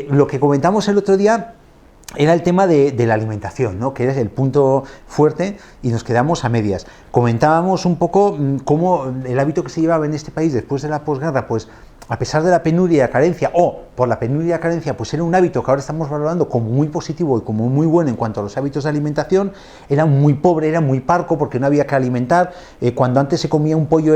Lo que comentamos el otro día era el tema de la alimentación, ¿no? Que es el punto fuerte, y nos quedamos a medias. Comentábamos un poco cómo el hábito que se llevaba en este país después de la posguerra, pues a pesar de la penuria y la carencia, o por la penuria y la carencia, pues era un hábito que ahora estamos valorando como muy positivo y como muy bueno en cuanto a los hábitos de alimentación. Era muy pobre, era muy parco porque no había que alimentar. Cuando antes se comía un pollo,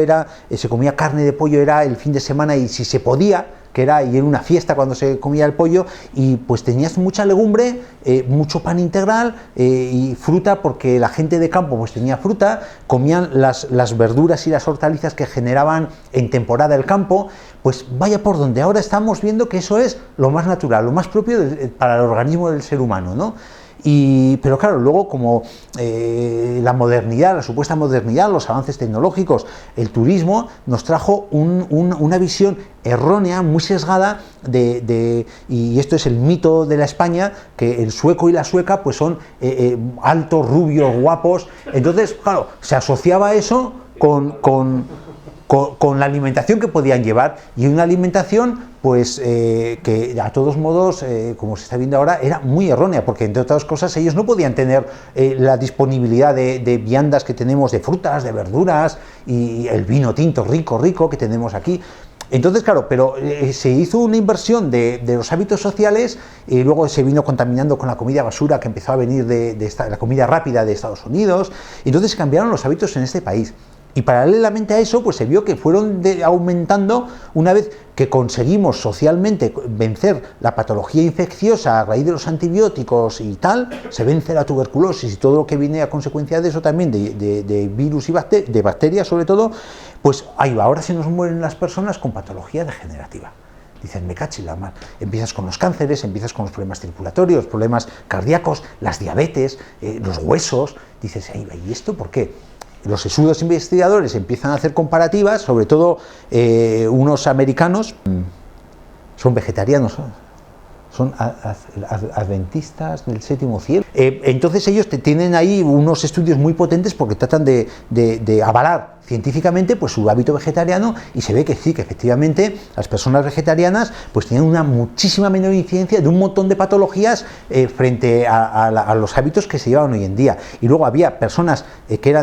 se comía carne de pollo, era el fin de semana, y si se podía, y era una fiesta cuando se comía el pollo, y pues tenías mucha legumbre, mucho pan integral y fruta, porque la gente de campo pues tenía fruta, comían las verduras y las hortalizas que generaban en temporada el campo. Pues vaya por donde ahora estamos viendo que eso es lo más natural, lo más propio para el organismo del ser humano, ¿no? Pero claro, luego como la modernidad, la supuesta modernidad, los avances tecnológicos, el turismo, nos trajo una visión errónea, muy sesgada, y esto es el mito de la España, que el sueco y la sueca pues son altos, rubios, guapos. Entonces, claro, se asociaba eso con la alimentación que podían llevar, y una alimentación pues que a todos modos, como se está viendo ahora, era muy errónea, porque entre otras cosas ellos no podían tener la disponibilidad de viandas que tenemos, de frutas, de verduras, y el vino tinto rico que tenemos aquí. Entonces, claro, pero se hizo una inversión de los hábitos sociales, y luego se vino contaminando con la comida basura que empezó a venir de la comida rápida de Estados Unidos, y entonces se cambiaron los hábitos en este país. Y paralelamente a eso, pues se vio que fueron aumentando una vez que conseguimos socialmente vencer la patología infecciosa a raíz de los antibióticos y tal, se vence la tuberculosis y todo lo que viene a consecuencia de eso también, de virus y de bacterias sobre todo, pues ahí va, ahora se nos mueren las personas con patología degenerativa. Dicen, me cachi la mar. Empiezas con los cánceres, empiezas con los problemas circulatorios, problemas cardíacos, las diabetes, los huesos. Dices, ahí va, ¿y esto por qué? Los sesudos investigadores empiezan a hacer comparativas, sobre todo unos americanos, son vegetarianos, son adventistas del séptimo cielo. Entonces ellos tienen ahí unos estudios muy potentes porque tratan de avalar científicamente pues su hábito vegetariano, y se ve que sí, que efectivamente las personas vegetarianas pues tienen una muchísima menor incidencia de un montón de patologías frente a los hábitos que se llevan hoy en día. Y luego había personas que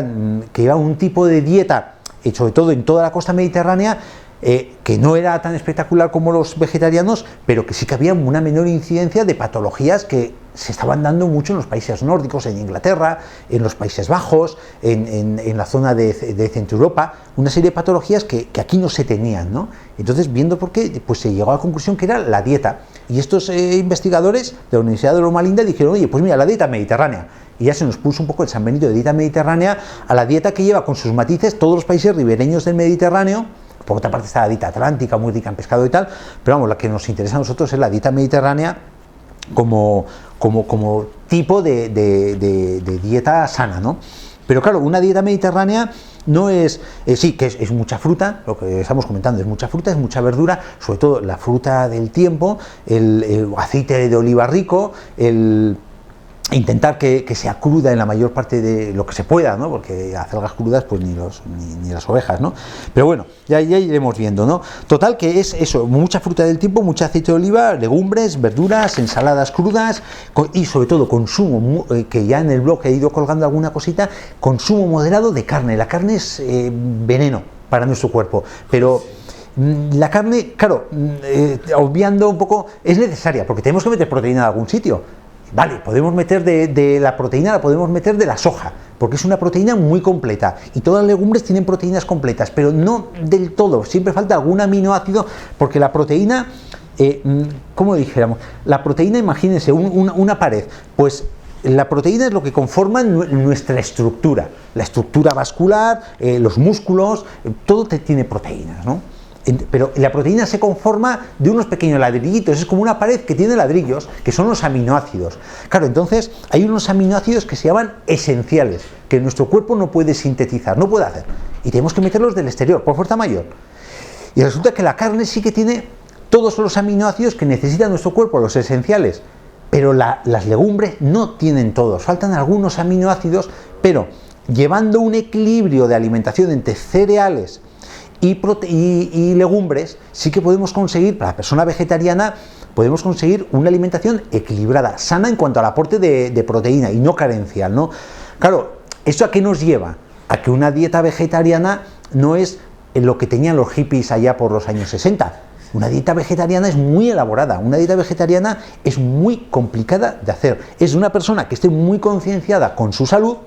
llevaban un tipo de dieta, sobre todo en toda la costa mediterránea, que no era tan espectacular como los vegetarianos, pero que sí que había una menor incidencia de patologías que se estaban dando mucho en los países nórdicos, en Inglaterra, en los Países Bajos, en la zona de Centro Europa, una serie de patologías que aquí no se tenían, ¿no? Entonces, viendo por qué, pues se llegó a la conclusión que era la dieta, y estos investigadores de la Universidad de Loma Linda dijeron, oye, pues mira, la dieta mediterránea, y ya se nos puso un poco el San Benito de dieta mediterránea a la dieta que lleva con sus matices todos los países ribereños del Mediterráneo. Por otra parte está la dieta atlántica, muy rica en pescado y tal, pero vamos, la que nos interesa a nosotros es la dieta mediterránea como tipo de dieta sana, ¿no? Pero claro, una dieta mediterránea no es, sí, que es mucha fruta, lo que estamos comentando, es mucha fruta, es mucha verdura, sobre todo la fruta del tiempo, el aceite de oliva rico, intentar que sea cruda en la mayor parte de lo que se pueda, ¿no? Porque acelgas crudas pues ni las ovejas, ¿no? Pero bueno, ya iremos viendo, ¿no? Total, que es eso, mucha fruta del tiempo, mucho aceite de oliva, legumbres, verduras, ensaladas crudas, y sobre todo consumo, que ya en el blog he ido colgando alguna cosita, consumo moderado de carne. La carne es veneno para nuestro cuerpo, pero la carne, claro, obviando un poco, es necesaria, porque tenemos que meter proteína de algún sitio. Vale, podemos meter de la proteína, la podemos meter de la soja, porque es una proteína muy completa, y todas las legumbres tienen proteínas completas, pero no del todo, siempre falta algún aminoácido, porque la proteína, ¿cómo dijéramos? La proteína, imagínense, una pared, pues la proteína es lo que conforma nuestra estructura, la estructura vascular, los músculos, todo tiene proteínas, ¿no? Pero la proteína se conforma de unos pequeños ladrillitos, es como una pared que tiene ladrillos, que son los aminoácidos. Claro, entonces hay unos aminoácidos que se llaman esenciales, que nuestro cuerpo no puede sintetizar, no puede hacer, y tenemos que meterlos del exterior, por fuerza mayor. Y resulta que la carne sí que tiene todos los aminoácidos que necesita nuestro cuerpo, los esenciales, pero las legumbres no tienen todos, faltan algunos aminoácidos, pero llevando un equilibrio de alimentación entre cereales y legumbres, sí que podemos conseguir para la persona vegetariana podemos conseguir una alimentación equilibrada, sana en cuanto al aporte de proteína y no carencial, ¿no? Claro, ¿esto a qué nos lleva? A que una dieta vegetariana no es lo que tenían los hippies allá por los años 60. Una dieta vegetariana es muy elaborada, una dieta vegetariana es muy complicada de hacer. Es de una persona que esté muy concienciada con su salud,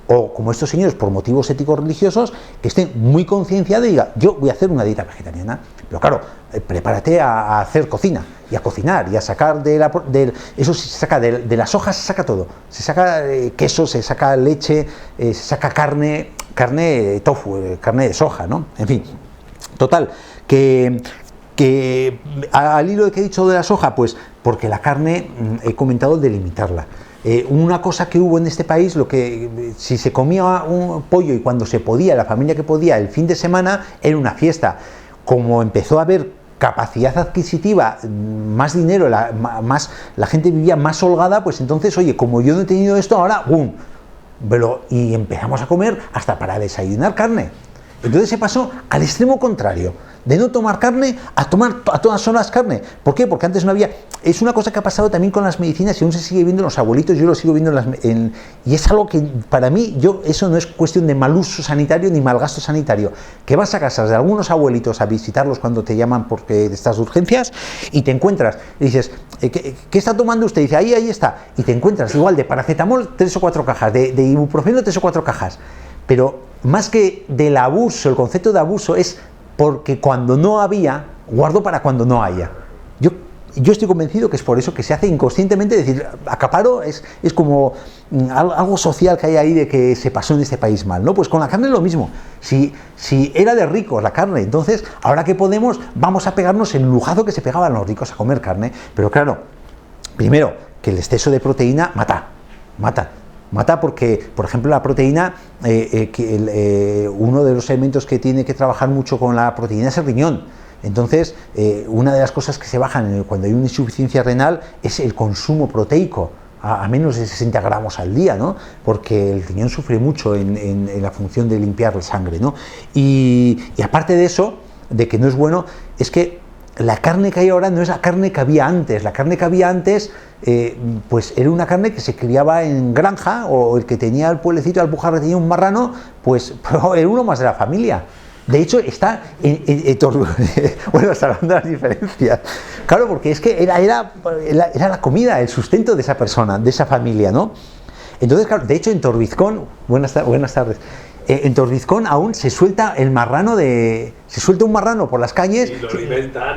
o como estos señores por motivos éticos religiosos, que estén muy concienciados y diga, yo voy a hacer una dieta vegetariana. Pero claro, prepárate a hacer cocina, y a cocinar, y a sacar eso se saca de las hojas, se saca todo. Se saca queso, se saca leche, se saca carne tofu, carne de soja, ¿no? En fin, total, que al hilo de que he dicho de la soja, pues porque la carne, he comentado de limitarla. Una cosa que hubo en este país, si se comía un pollo y cuando se podía, la familia que podía, el fin de semana, era una fiesta. Como empezó a haber capacidad adquisitiva, más dinero, la gente vivía más holgada, pues entonces, oye, como yo no he tenido esto, ahora, ¡bum! Y empezamos a comer hasta para desayunar carne. Entonces se pasó al extremo contrario, de no tomar carne a tomar a todas horas carne. ¿Por qué? Porque antes no había... Es una cosa que ha pasado también con las medicinas y aún se sigue viendo en los abuelitos, yo lo sigo viendo y es algo que para mí, eso no es cuestión de mal uso sanitario ni mal gasto sanitario, que vas a casas de algunos abuelitos a visitarlos cuando te llaman porque estás de urgencias y te encuentras, y dices, ¿qué está tomando usted? Y dice, ahí está, y te encuentras igual de paracetamol 3 o 4 cajas, de ibuprofeno 3 o 4 cajas, pero más que del abuso, el concepto de abuso es porque cuando no había, guardo para cuando no haya. Yo estoy convencido que es por eso que se hace inconscientemente, decir, acaparo es como algo social que hay ahí de que se pasó en este país mal, ¿no? Pues con la carne es lo mismo. Si era de ricos la carne, entonces ahora que podemos, vamos a pegarnos el lujazo que se pegaban los ricos a comer carne. Pero claro, primero, que el exceso de proteína mata porque, por ejemplo, la proteína, uno de los elementos que tiene que trabajar mucho con la proteína es el riñón. Entonces, una de las cosas que se bajan cuando hay una insuficiencia renal es el consumo proteico, a menos de 60 gramos al día, ¿no? Porque el riñón sufre mucho en la función de limpiar la sangre, ¿no? Y aparte de eso, de que no es bueno, es que la carne que hay ahora no es la carne que había antes. La carne que había antes, pues era una carne que se criaba en granja, o el que tenía el pueblecito de Alpujarra tenía un marrano, pues era uno más de la familia. De hecho, está bueno, está hablando de las diferencias. Claro, porque es que era la comida, el sustento de esa persona, de esa familia, ¿no? Entonces, claro, de hecho, en Torbizcón, buenas tardes, en Torbizcón aún se suelta un marrano por las calles,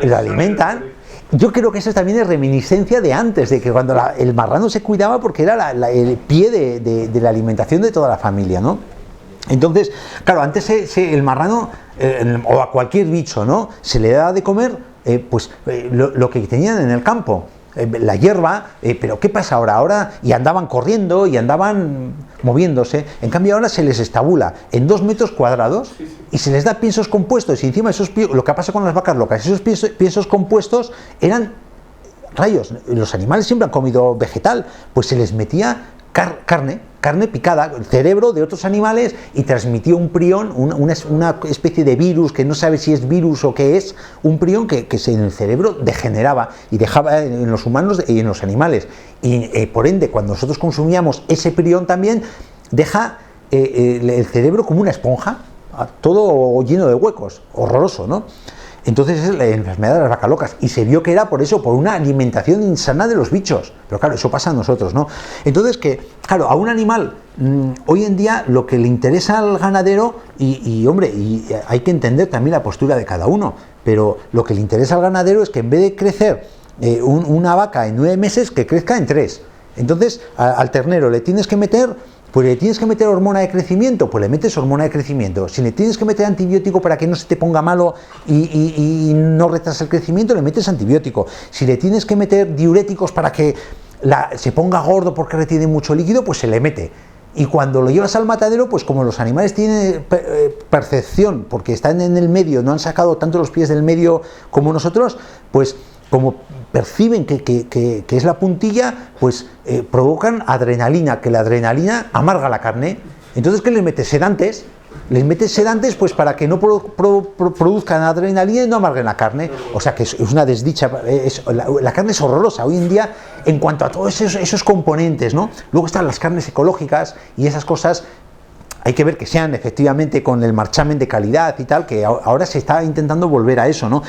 y lo alimentan. Yo creo que eso también es reminiscencia de antes, de que cuando el marrano se cuidaba porque era el pie de la alimentación de toda la familia, ¿no? Entonces, claro, antes el marrano, o a cualquier bicho, ¿no?, se le daba de comer lo que tenían en el campo, la hierba, pero ¿qué pasa ahora? Y andaban corriendo y andaban moviéndose. En cambio ahora se les estabula en 2 metros cuadrados y se les da piensos compuestos, y encima lo que pasa con las vacas locas, esos piensos compuestos eran rayos. Los animales siempre han comido vegetal, pues se les metía carne picada, el cerebro de otros animales, y transmitía un prión, una especie de virus que no sabe si es virus o qué es, un prión que en el cerebro degeneraba y dejaba en los humanos y en los animales. Y por ende, cuando nosotros consumíamos ese prión también, deja el cerebro como una esponja, todo lleno de huecos, horroroso, ¿no? Entonces es la enfermedad de las vacas locas, y se vio que era por una alimentación insana de los bichos. Pero claro, eso pasa a nosotros, ¿no? Entonces, que claro, a un animal hoy en día lo que le interesa al ganadero, y hay que entender también la postura de cada uno, pero lo que le interesa al ganadero es que en vez de crecer una vaca en 9 meses, que crezca en 3. Entonces al ternero le tienes que meter hormona de crecimiento, pues le metes hormona de crecimiento. Si le tienes que meter antibiótico para que no se te ponga malo y no retrasa el crecimiento, le metes antibiótico. Si le tienes que meter diuréticos para que se ponga gordo porque retiene mucho líquido, pues se le mete. Y cuando lo llevas al matadero, pues como los animales tienen percepción, porque están en el medio, no han sacado tanto los pies del medio como nosotros, pues como perciben que es la puntilla, pues provocan adrenalina, que la adrenalina amarga la carne. Entonces, ¿qué les metes? Sedantes, Les metes sedantes pues para que no produzcan adrenalina y no amarguen la carne. O sea que es una desdicha. La carne es horrorosa hoy en día en cuanto a todos esos componentes, ¿no? Luego están las carnes ecológicas y esas cosas. Hay que ver que sean efectivamente con el marchamen de calidad y tal, que ahora se está intentando volver a eso, ¿no?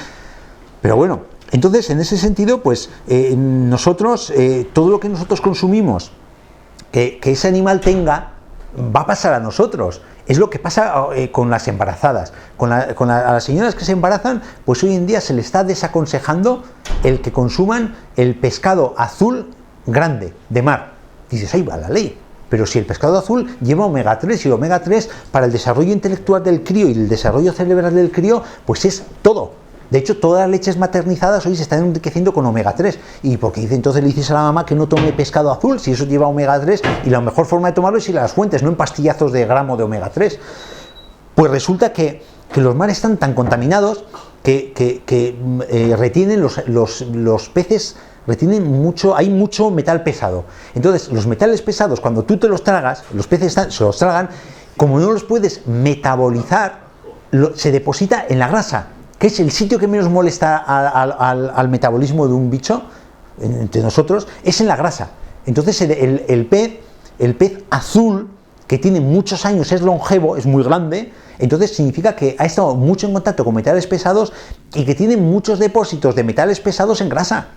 Pero bueno, entonces en ese sentido, pues nosotros, todo lo que nosotros consumimos, que ese animal tenga, va a pasar a nosotros. Es lo que pasa con las embarazadas. A las señoras que se embarazan, pues hoy en día se les está desaconsejando el que consuman el pescado azul grande, de mar. Dices, ahí va la ley. Pero si el pescado azul lleva omega 3 y el omega 3 para el desarrollo intelectual del crío y el desarrollo cerebral del crío, pues es todo. De hecho, todas las leches maternizadas hoy se están enriqueciendo con omega 3. ¿Y porque dice entonces le dices a la mamá que no tome pescado azul si eso lleva omega 3? Y la mejor forma de tomarlo es ir a las fuentes, no en pastillazos de gramo de omega 3. Pues resulta que los mares están tan contaminados que retienen los peces, retienen mucho, hay mucho metal pesado. Entonces, los metales pesados, cuando tú te los tragas, los peces se los tragan, como no los puedes metabolizar, se deposita en la grasa, que es el sitio que menos molesta al metabolismo de un bicho, entre nosotros, es en la grasa. Entonces el pez azul, que tiene muchos años, es longevo, es muy grande, entonces significa que ha estado mucho en contacto con metales pesados y que tiene muchos depósitos de metales pesados en grasa.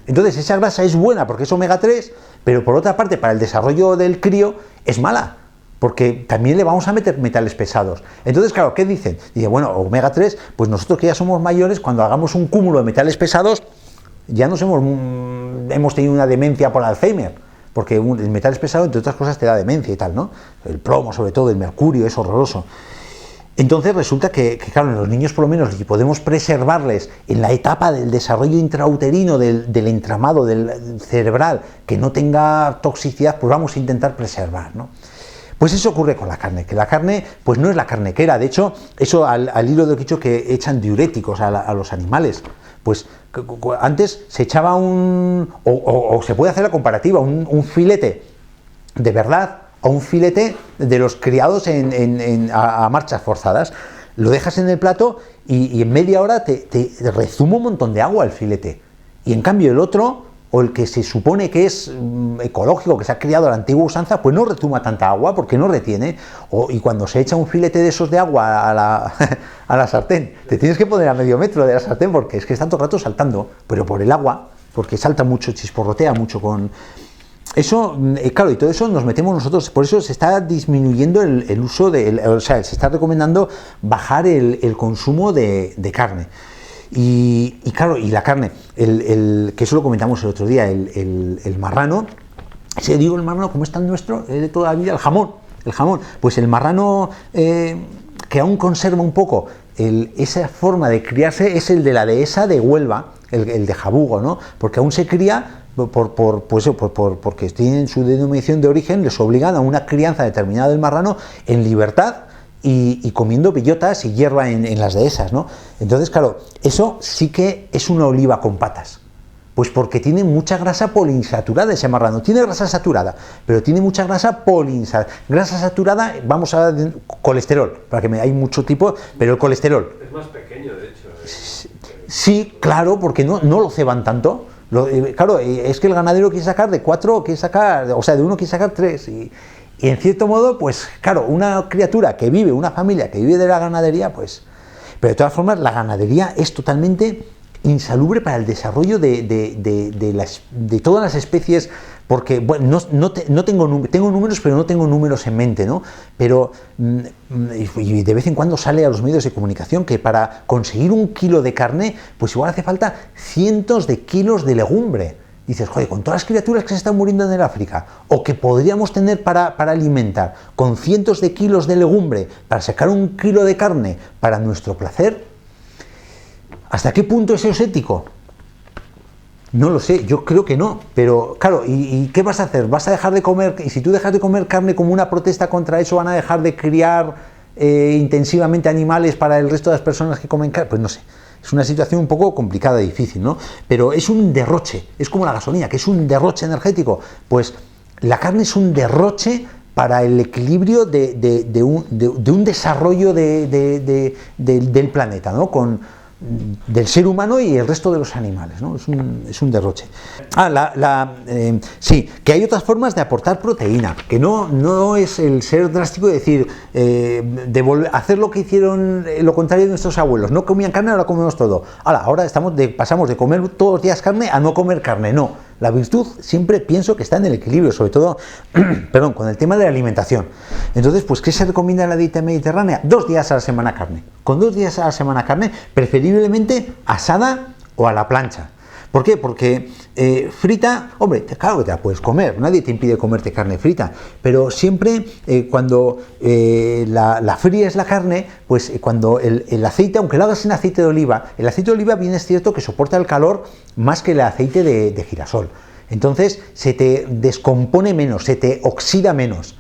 Entonces esa grasa es buena porque es omega 3, pero por otra parte para el desarrollo del crío es mala, porque también le vamos a meter metales pesados. Entonces, claro, ¿qué dicen? Dice, bueno, omega 3, pues nosotros que ya somos mayores, cuando hagamos un cúmulo de metales pesados, ya hemos tenido una demencia por Alzheimer, porque el metales pesado, entre otras cosas, te da demencia y tal, ¿no? El plomo, sobre todo, el mercurio, es horroroso. Entonces resulta que claro, en los niños por lo menos, si podemos preservarles en la etapa del desarrollo intrauterino del entramado del cerebral, que no tenga toxicidad, pues vamos a intentar preservar, ¿no? Pues eso ocurre con la carne, que la carne pues no es la carne que era. De hecho, eso al hilo de lo que he dicho, que echan diuréticos a los animales. Pues antes se echaba o se puede hacer la comparativa, un filete de verdad a un filete de los criados a marchas forzadas. Lo dejas en el plato y en media hora te rezuma un montón de agua el filete. Y en cambio el otro, o el que se supone que es ecológico, que se ha criado a la antigua usanza, pues no rezuma tanta agua porque no retiene. Y cuando se echa un filete de esos de agua a la sartén, te tienes que poner a medio metro de la sartén porque es que está todo el rato saltando, pero por el agua, porque salta mucho, chisporrotea mucho con... Eso, claro, y todo eso nos metemos nosotros, por eso se está disminuyendo el uso o sea, se está recomendando bajar el consumo de carne. Y claro, y la carne, que eso lo comentamos el otro día, el marrano, el marrano como está el nuestro, de toda la vida, el jamón, pues el marrano que aún conserva un poco esa forma de criarse es el de la dehesa de Huelva, el de Jabugo, ¿no? Porque aún se cría porque tienen su denominación de origen, les obligan a una crianza determinada del marrano en libertad y comiendo bellotas y hierba en las dehesas, ¿no? Entonces, claro, eso sí que es una oliva con patas, pues porque tiene mucha grasa poliinsaturada ese marrano. Tiene grasa saturada, pero tiene mucha grasa poliinsaturada. Grasa saturada, vamos a colesterol, hay mucho tipo, pero el colesterol... Es más pequeño, de hecho. Sí, claro, porque no lo ceban tanto. Claro, es que el ganadero quiere sacar de 4, o sea, de 1 quiere sacar 3. Y en cierto modo, pues claro, una familia que vive de la ganadería, pues... Pero de todas formas, la ganadería es totalmente insalubre para el desarrollo de todas las especies, porque bueno, tengo números, pero no tengo números en mente, ¿no? Pero y de vez en cuando sale a los medios de comunicación que para conseguir 1 kilo de carne, pues igual hace falta cientos de kilos de legumbre. Dices, joder, con todas las criaturas que se están muriendo en el África, o que podríamos tener para alimentar, con cientos de kilos de legumbre, para sacar 1 kilo de carne para nuestro placer, ¿hasta qué punto eso es ético? No lo sé, yo creo que no, pero claro, ¿y qué vas a hacer? ¿Vas a dejar de comer? Y si tú dejas de comer carne como una protesta contra eso, ¿van a dejar de criar intensivamente animales para el resto de las personas que comen carne? Pues no sé, es una situación un poco complicada y difícil, ¿no? Pero es un derroche, es como la gasolina, que es un derroche energético. Pues la carne es un derroche para el equilibrio de un desarrollo del planeta, ¿no? Del ser humano y el resto de los animales, ¿no? Es un derroche. Sí, que hay otras formas de aportar proteína, que no es el ser drástico de decir, hacer lo que hicieron, lo contrario de nuestros abuelos, no comían carne, ahora comemos todo. Ahora pasamos de comer todos los días carne a no comer carne, no. La virtud siempre pienso que está en el equilibrio, sobre todo, perdón, con el tema de la alimentación. Entonces, pues, ¿qué se recomienda en la dieta mediterránea? 2 días a la semana carne. Con 2 días a la semana carne, preferiblemente asada o a la plancha. ¿Por qué? Porque frita, hombre, claro que te la puedes comer, nadie te impide comerte carne frita, pero siempre cuando la fríes la carne, pues cuando el aceite, aunque lo hagas en aceite de oliva, el aceite de oliva bien es cierto que soporta el calor más que el aceite de girasol. Entonces se te descompone menos, se te oxida menos.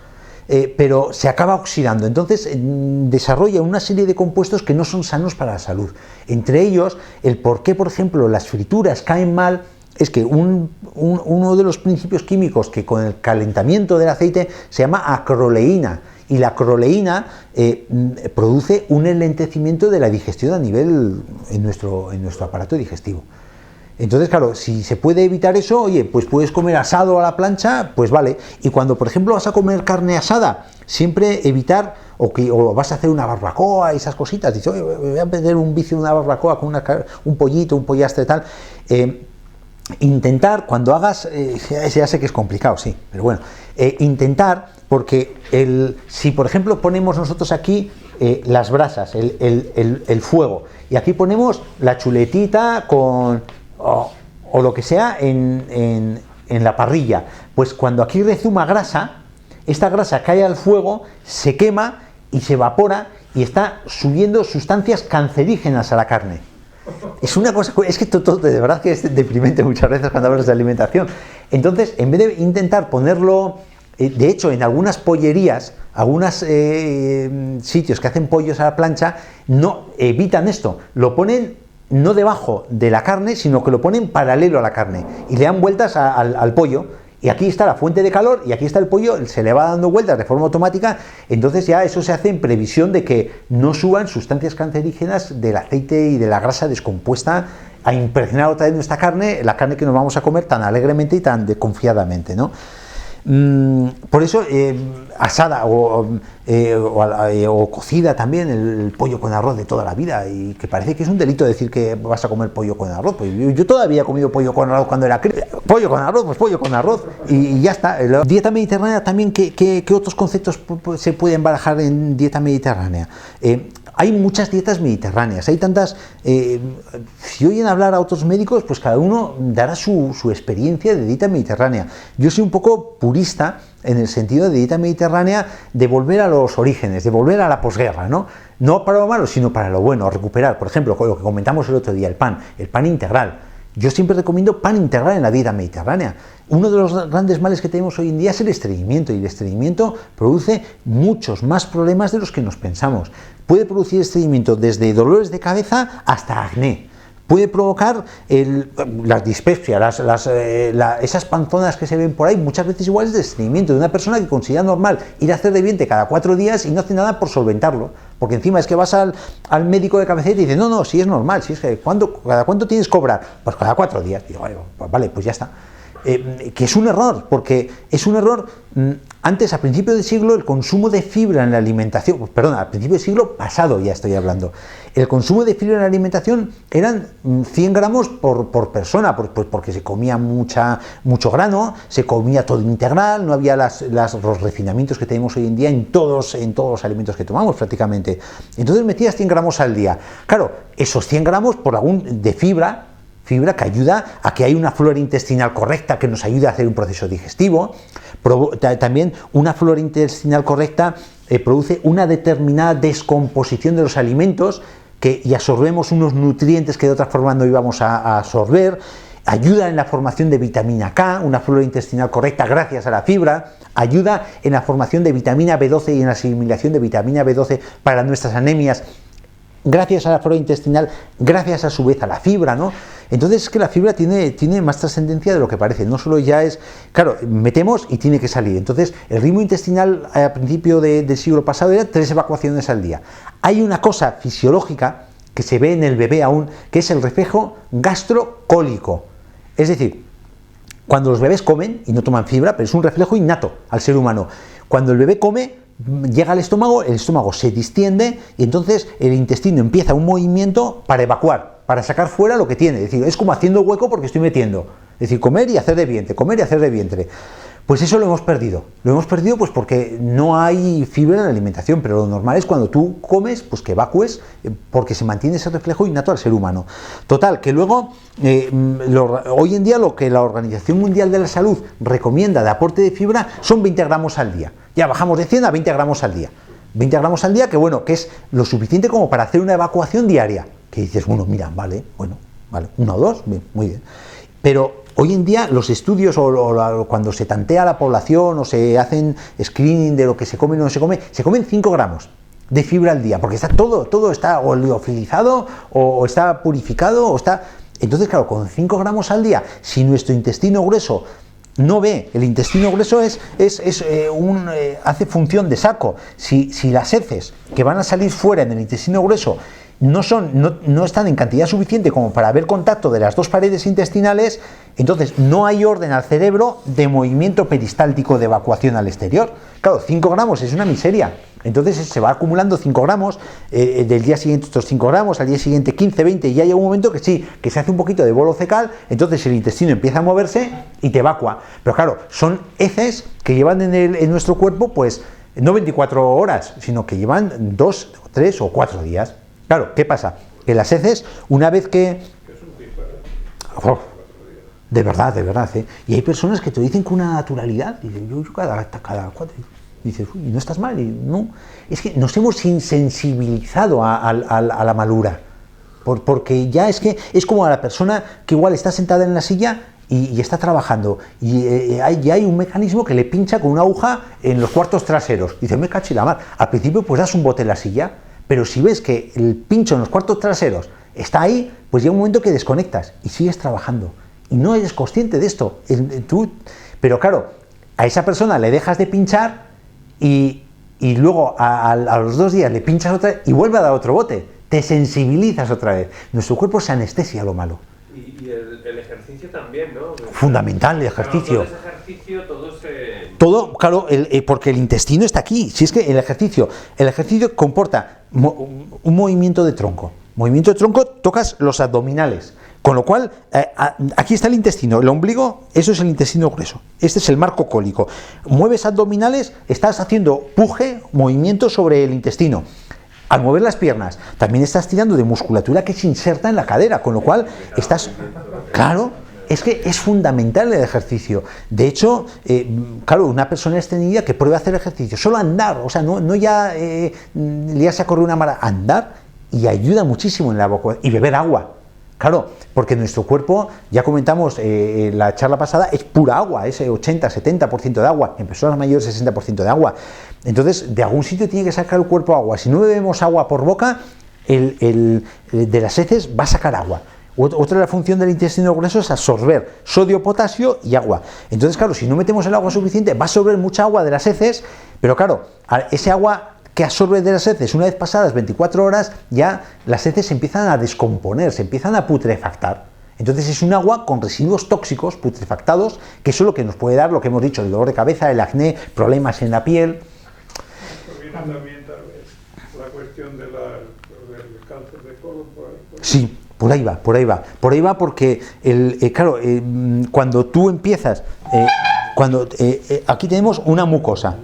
Pero se acaba oxidando, entonces desarrolla una serie de compuestos que no son sanos para la salud. Entre ellos, el por qué, por ejemplo, las frituras caen mal, es que uno de los principios químicos que con el calentamiento del aceite se llama acroleína, y la acroleína produce un enlentecimiento de la digestión en nuestro aparato digestivo. Entonces, claro, si se puede evitar eso, oye, pues puedes comer asado a la plancha, pues vale. Y cuando, por ejemplo, vas a comer carne asada, siempre evitar, o vas a hacer una barbacoa y esas cositas, dices, oye, voy a meter un vicio de una barbacoa con un pollito, un pollastre tal, intentar, cuando hagas, ya sé que es complicado, sí, pero bueno, intentar, porque si por ejemplo ponemos nosotros aquí las brasas, el fuego, y aquí ponemos la chuletita o lo que sea en la parrilla, pues cuando aquí rezuma grasa, esta grasa cae al fuego, se quema y se evapora y está subiendo sustancias cancerígenas a la carne. Es una cosa, es que todo de verdad que es deprimente muchas veces cuando hablas de alimentación. Entonces, en vez de intentar ponerlo, de hecho, en algunas pollerías, algunos sitios que hacen pollos a la plancha, no evitan esto, lo ponen no debajo de la carne, sino que lo ponen paralelo a la carne y le dan vueltas al pollo, y aquí está la fuente de calor y aquí está el pollo, se le va dando vueltas de forma automática. Entonces ya eso se hace en previsión de que no suban sustancias cancerígenas del aceite y de la grasa descompuesta a impregnar otra vez nuestra carne, la carne que nos vamos a comer tan alegremente y tan confiadamente, ¿no? Por eso asada o cocida también, el pollo con arroz de toda la vida, y que parece que es un delito decir que vas a comer pollo con arroz. Pues yo todavía he comido pollo con arroz cuando era crío. Pollo con arroz, pues pollo con arroz y ya está. La dieta mediterránea también, ¿qué otros conceptos se pueden barajar en dieta mediterránea? Hay muchas dietas mediterráneas, hay tantas, si oyen hablar a otros médicos, pues cada uno dará su experiencia de dieta mediterránea. Yo soy un poco purista en el sentido de dieta mediterránea, de volver a los orígenes, de volver a la posguerra, ¿no? No para lo malo, sino para lo bueno, recuperar, por ejemplo, lo que comentamos el otro día, el pan integral. Yo siempre recomiendo pan integral en la dieta mediterránea. Uno de los grandes males que tenemos hoy en día es el estreñimiento, y el estreñimiento produce muchos más problemas de los que nos pensamos. Puede producir estreñimiento desde dolores de cabeza hasta acné. Puede provocar las dispepsias, esas panzonas que se ven por ahí, muchas veces igual es de estreñimiento, de una persona que considera normal ir a hacer de vientre cada 4 días y no hace nada por solventarlo. Porque encima es que vas al médico de cabecera y te dice, no, si es normal, si es que ¿cada cuánto tienes que cobrar? Pues cada 4 días. Digo, vale, pues ya está. Que es un error, porque es un error. Antes, a principios del siglo, el consumo de fibra en la alimentación, al principio del siglo pasado ya estoy hablando, el consumo de fibra en la alimentación eran 100 gramos por persona, porque se comía mucho grano, se comía todo integral, no había los refinamientos que tenemos hoy en día en todos los alimentos que tomamos prácticamente. Entonces metías 100 gramos al día. Claro, esos 100 gramos de fibra que ayuda a que haya una flora intestinal correcta, que nos ayude a hacer un proceso digestivo. También una flora intestinal correcta produce una determinada descomposición de los alimentos y absorbemos unos nutrientes que de otra forma no íbamos a absorber. Ayuda en la formación de vitamina K, una flora intestinal correcta gracias a la fibra. Ayuda en la formación de vitamina B12 y en la asimilación de vitamina B12 para nuestras anemias, gracias a la flora intestinal, gracias a su vez a la fibra, ¿no? Entonces es que la fibra tiene más trascendencia de lo que parece, no solo ya es, claro, metemos y tiene que salir. Entonces el ritmo intestinal a principio del siglo pasado era 3 evacuaciones al día. Hay una cosa fisiológica que se ve en el bebé aún, que es el reflejo gastrocólico. Es decir, cuando los bebés comen y no toman fibra, pero es un reflejo innato al ser humano. Cuando el bebé come, llega al estómago, el estómago se distiende y entonces el intestino empieza un movimiento para evacuar, para sacar fuera lo que tiene. Es decir, es como haciendo hueco porque estoy metiendo. Es decir, comer y hacer de vientre, comer y hacer de vientre. Pues eso lo hemos perdido. Lo hemos perdido pues porque no hay fibra en la alimentación, pero lo normal es cuando tú comes, pues que evacúes, porque se mantiene ese reflejo innato al ser humano. Total, que luego, hoy en día lo que la Organización Mundial de la Salud recomienda de aporte de fibra son 20 gramos al día. Ya bajamos de 100 a 20 gramos al día. 20 gramos al día, que bueno, que es lo suficiente como para hacer una evacuación diaria. Que dices, bueno, mira, vale, 1 o 2, bien, muy bien. Pero hoy en día los estudios o cuando se tantea a la población o se hacen screening de lo que se come o no se comen 5 gramos de fibra al día, porque está todo está o liofilizado o está purificado o está... Entonces, claro, con 5 gramos al día, si nuestro intestino grueso no ve, el intestino grueso hace función de saco. Si las heces que van a salir fuera en el intestino grueso no están en cantidad suficiente como para haber contacto de las dos paredes intestinales, entonces no hay orden al cerebro de movimiento peristáltico de evacuación al exterior. Claro, 5 gramos es una miseria. Entonces se va acumulando 5 gramos, del día siguiente otros 5 gramos, al día siguiente 15, 20, y ya llega un momento que sí, que se hace un poquito de bolo fecal, entonces el intestino empieza a moverse y te evacua. Pero claro, son heces que llevan en nuestro cuerpo, pues, no 24 horas, sino que llevan 2, 3 o 4 días. Claro, ¿qué pasa? Que las heces, una vez que... Oh, de verdad, y hay personas que te dicen con una naturalidad, y yo cada 4... Dices, uy, no estás mal, y no, es que nos hemos insensibilizado a la malura, porque ya es que es como a la persona que igual está sentada en la silla y está trabajando, y hay un mecanismo que le pincha con una aguja en los cuartos traseros. Dice, me cacho y la mar. Al principio pues das un bote en la silla, pero si ves que el pincho en los cuartos traseros está ahí, pues llega un momento que desconectas y sigues trabajando, y no eres consciente de esto. Pero claro, a esa persona le dejas de pinchar y luego a los 2 días le pinchas otra vez y vuelve a dar otro bote, te sensibilizas otra vez. Nuestro cuerpo se anestesia a lo malo. Y el ejercicio también, ¿no? Fundamental el ejercicio. Todo ese ejercicio, todo, claro, porque el intestino está aquí. Si es que el ejercicio comporta un movimiento de tronco. Movimiento de tronco, tocas los abdominales. Con lo cual, aquí está el intestino, el ombligo, eso es el intestino grueso. Este es el marco cólico. Mueves abdominales, estás haciendo puje, movimiento sobre el intestino. Al mover las piernas, también estás tirando de musculatura que se inserta en la cadera, con lo cual estás... Claro, es que es fundamental el ejercicio. De hecho, claro, una persona estreñida que pruebe a hacer ejercicio, solo andar, o sea, no ya liarse a correr una maratón, andar, y ayuda muchísimo en la evacuación. Y beber agua. Claro, porque nuestro cuerpo, ya comentamos la charla pasada, es pura agua, es 80-70% de agua, en personas mayores 60% de agua. Entonces, de algún sitio tiene que sacar el cuerpo agua. Si no bebemos agua por boca, de las heces va a sacar agua. Otra de la función del intestino grueso es absorber sodio, potasio y agua. Entonces, claro, si no metemos el agua suficiente, va a absorber mucha agua de las heces, pero claro, ese agua que absorbe de las heces, una vez pasadas 24 horas, ya las heces se empiezan a descomponer, se empiezan a putrefactar. Entonces es un agua con residuos tóxicos putrefactados, que eso es lo que nos puede dar lo que hemos dicho, el dolor de cabeza, el acné, problemas en la piel. También tal vez la cuestión del cáncer de colon por ahí. Sí, por ahí va porque claro, cuando tú empiezas, aquí tenemos una mucosa.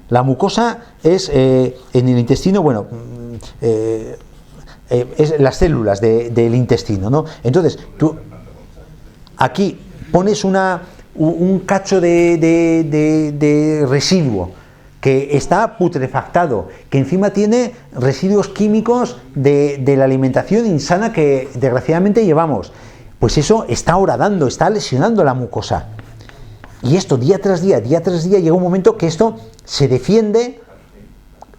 La mucosa es en el intestino, bueno, es las células del intestino, ¿no? Entonces, tú aquí pones un cacho de residuo que está putrefactado, que encima tiene residuos químicos de la alimentación insana que desgraciadamente llevamos. Pues eso está horadando, está lesionando la mucosa. Y esto día tras día, llega un momento que esto se defiende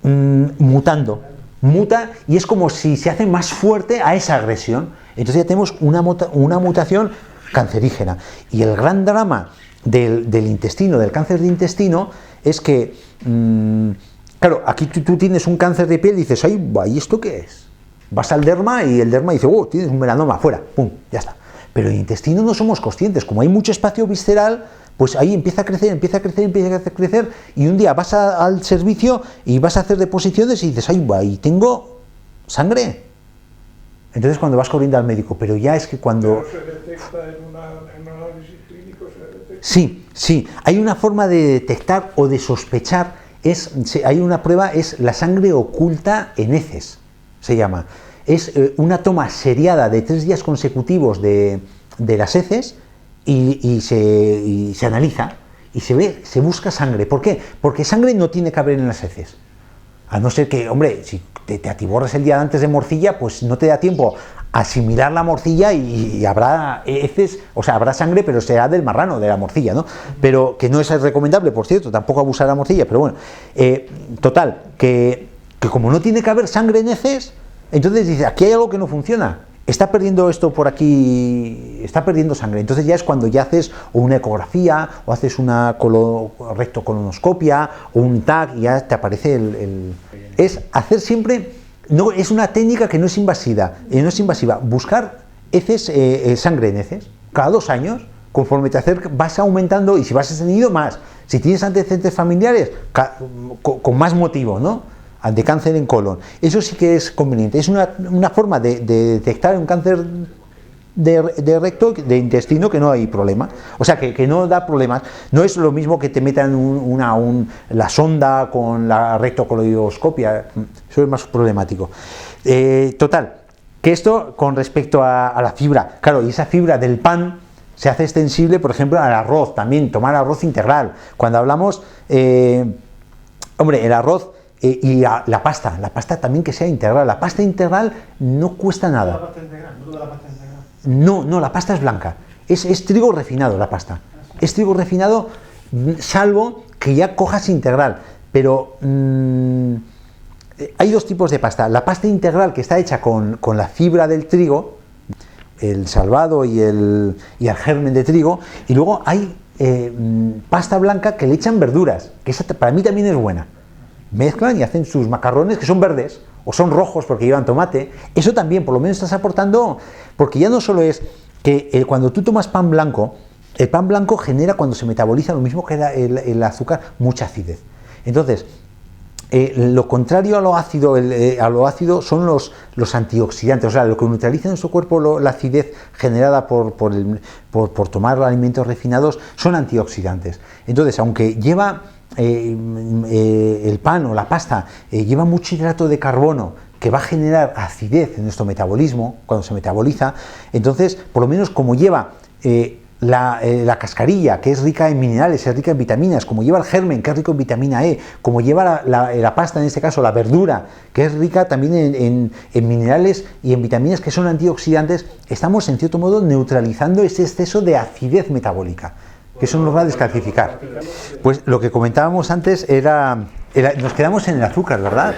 mutando muta y es como si se hace más fuerte a esa agresión. Entonces ya tenemos una mutación cancerígena. Y el gran drama del intestino, del cáncer de intestino, es que, claro, aquí tú tienes un cáncer de piel y dices, ay, ¿y esto qué es? Vas al derma y el derma dice, tienes un melanoma, fuera, pum, ya está. Pero en el intestino no somos conscientes, como hay mucho espacio visceral, pues ahí empieza a crecer, y un día vas al servicio y vas a hacer deposiciones y dices, ay, tengo sangre. Entonces cuando vas corriendo al médico, pero ya es que cuando... ¿Pero se detecta en un análisis clínico? ¿Se detecta? Sí, hay una forma de detectar o de sospechar, hay una prueba, es la sangre oculta en heces, se llama. Es una toma seriada de 3 días consecutivos de las heces y se analiza y se busca sangre. ¿Por qué? Porque sangre no tiene que haber en las heces. A no ser que, hombre, si te atiborras el día antes de morcilla, pues no te da tiempo a asimilar la morcilla y habrá heces, o sea, habrá sangre, pero será del marrano, de la morcilla, ¿no? Pero que no es recomendable, por cierto, tampoco abusar de la morcilla, pero bueno. Total, que como no tiene que haber sangre en heces, entonces dice, aquí hay algo que no funciona. Está perdiendo esto por aquí, está perdiendo sangre. Entonces ya es cuando ya haces o una ecografía o haces una rectocolonoscopia o un TAC y ya te aparece Es hacer siempre, no, es una técnica que no es invasiva, buscar heces, sangre en heces, cada 2 años, conforme te acercas, vas aumentando y si vas extendido más. Si tienes antecedentes familiares, con más motivo, ¿no? De cáncer en colon. Eso sí que es conveniente. Es una forma de detectar un cáncer de recto, de intestino, que no hay problema. O sea, que no da problemas. No es lo mismo que te metan la sonda con la rectocolonoscopia. Eso es más problemático. Total, que esto con respecto a la fibra. Claro, y esa fibra del pan se hace extensible, por ejemplo, al arroz. También tomar arroz integral. Cuando hablamos... el arroz... y la pasta también que sea integral. La pasta integral no cuesta nada. ¿La pasta integral? ¿No la pasta integral? No, la pasta es blanca. Es trigo refinado la pasta. Es trigo refinado, salvo que ya cojas integral. Pero hay 2 tipos de pasta. La pasta integral que está hecha con la fibra del trigo, el salvado y el germen de trigo, y luego hay pasta blanca que le echan verduras, que esa para mí también es buena. Mezclan y hacen sus macarrones que son verdes o son rojos porque llevan tomate. Eso también, por lo menos estás aportando, porque ya no solo es que cuando tú tomas pan blanco, el pan blanco genera, cuando se metaboliza, lo mismo que el azúcar, mucha acidez. Entonces, lo contrario a lo ácido son los antioxidantes, o sea, lo que neutraliza en nuestro cuerpo la acidez generada por tomar alimentos refinados son antioxidantes. Entonces, aunque lleva el pan o la pasta lleva mucho hidrato de carbono que va a generar acidez en nuestro metabolismo cuando se metaboliza, entonces por lo menos como lleva la cascarilla, que es rica en minerales, es rica en vitaminas, como lleva el germen, que es rico en vitamina E, como lleva la pasta, en este caso la verdura, que es rica también en minerales y en vitaminas que son antioxidantes, estamos en cierto modo neutralizando ese exceso de acidez metabólica, que eso nos va a descalcificar. Pues lo que comentábamos antes nos quedamos en el azúcar, ¿verdad?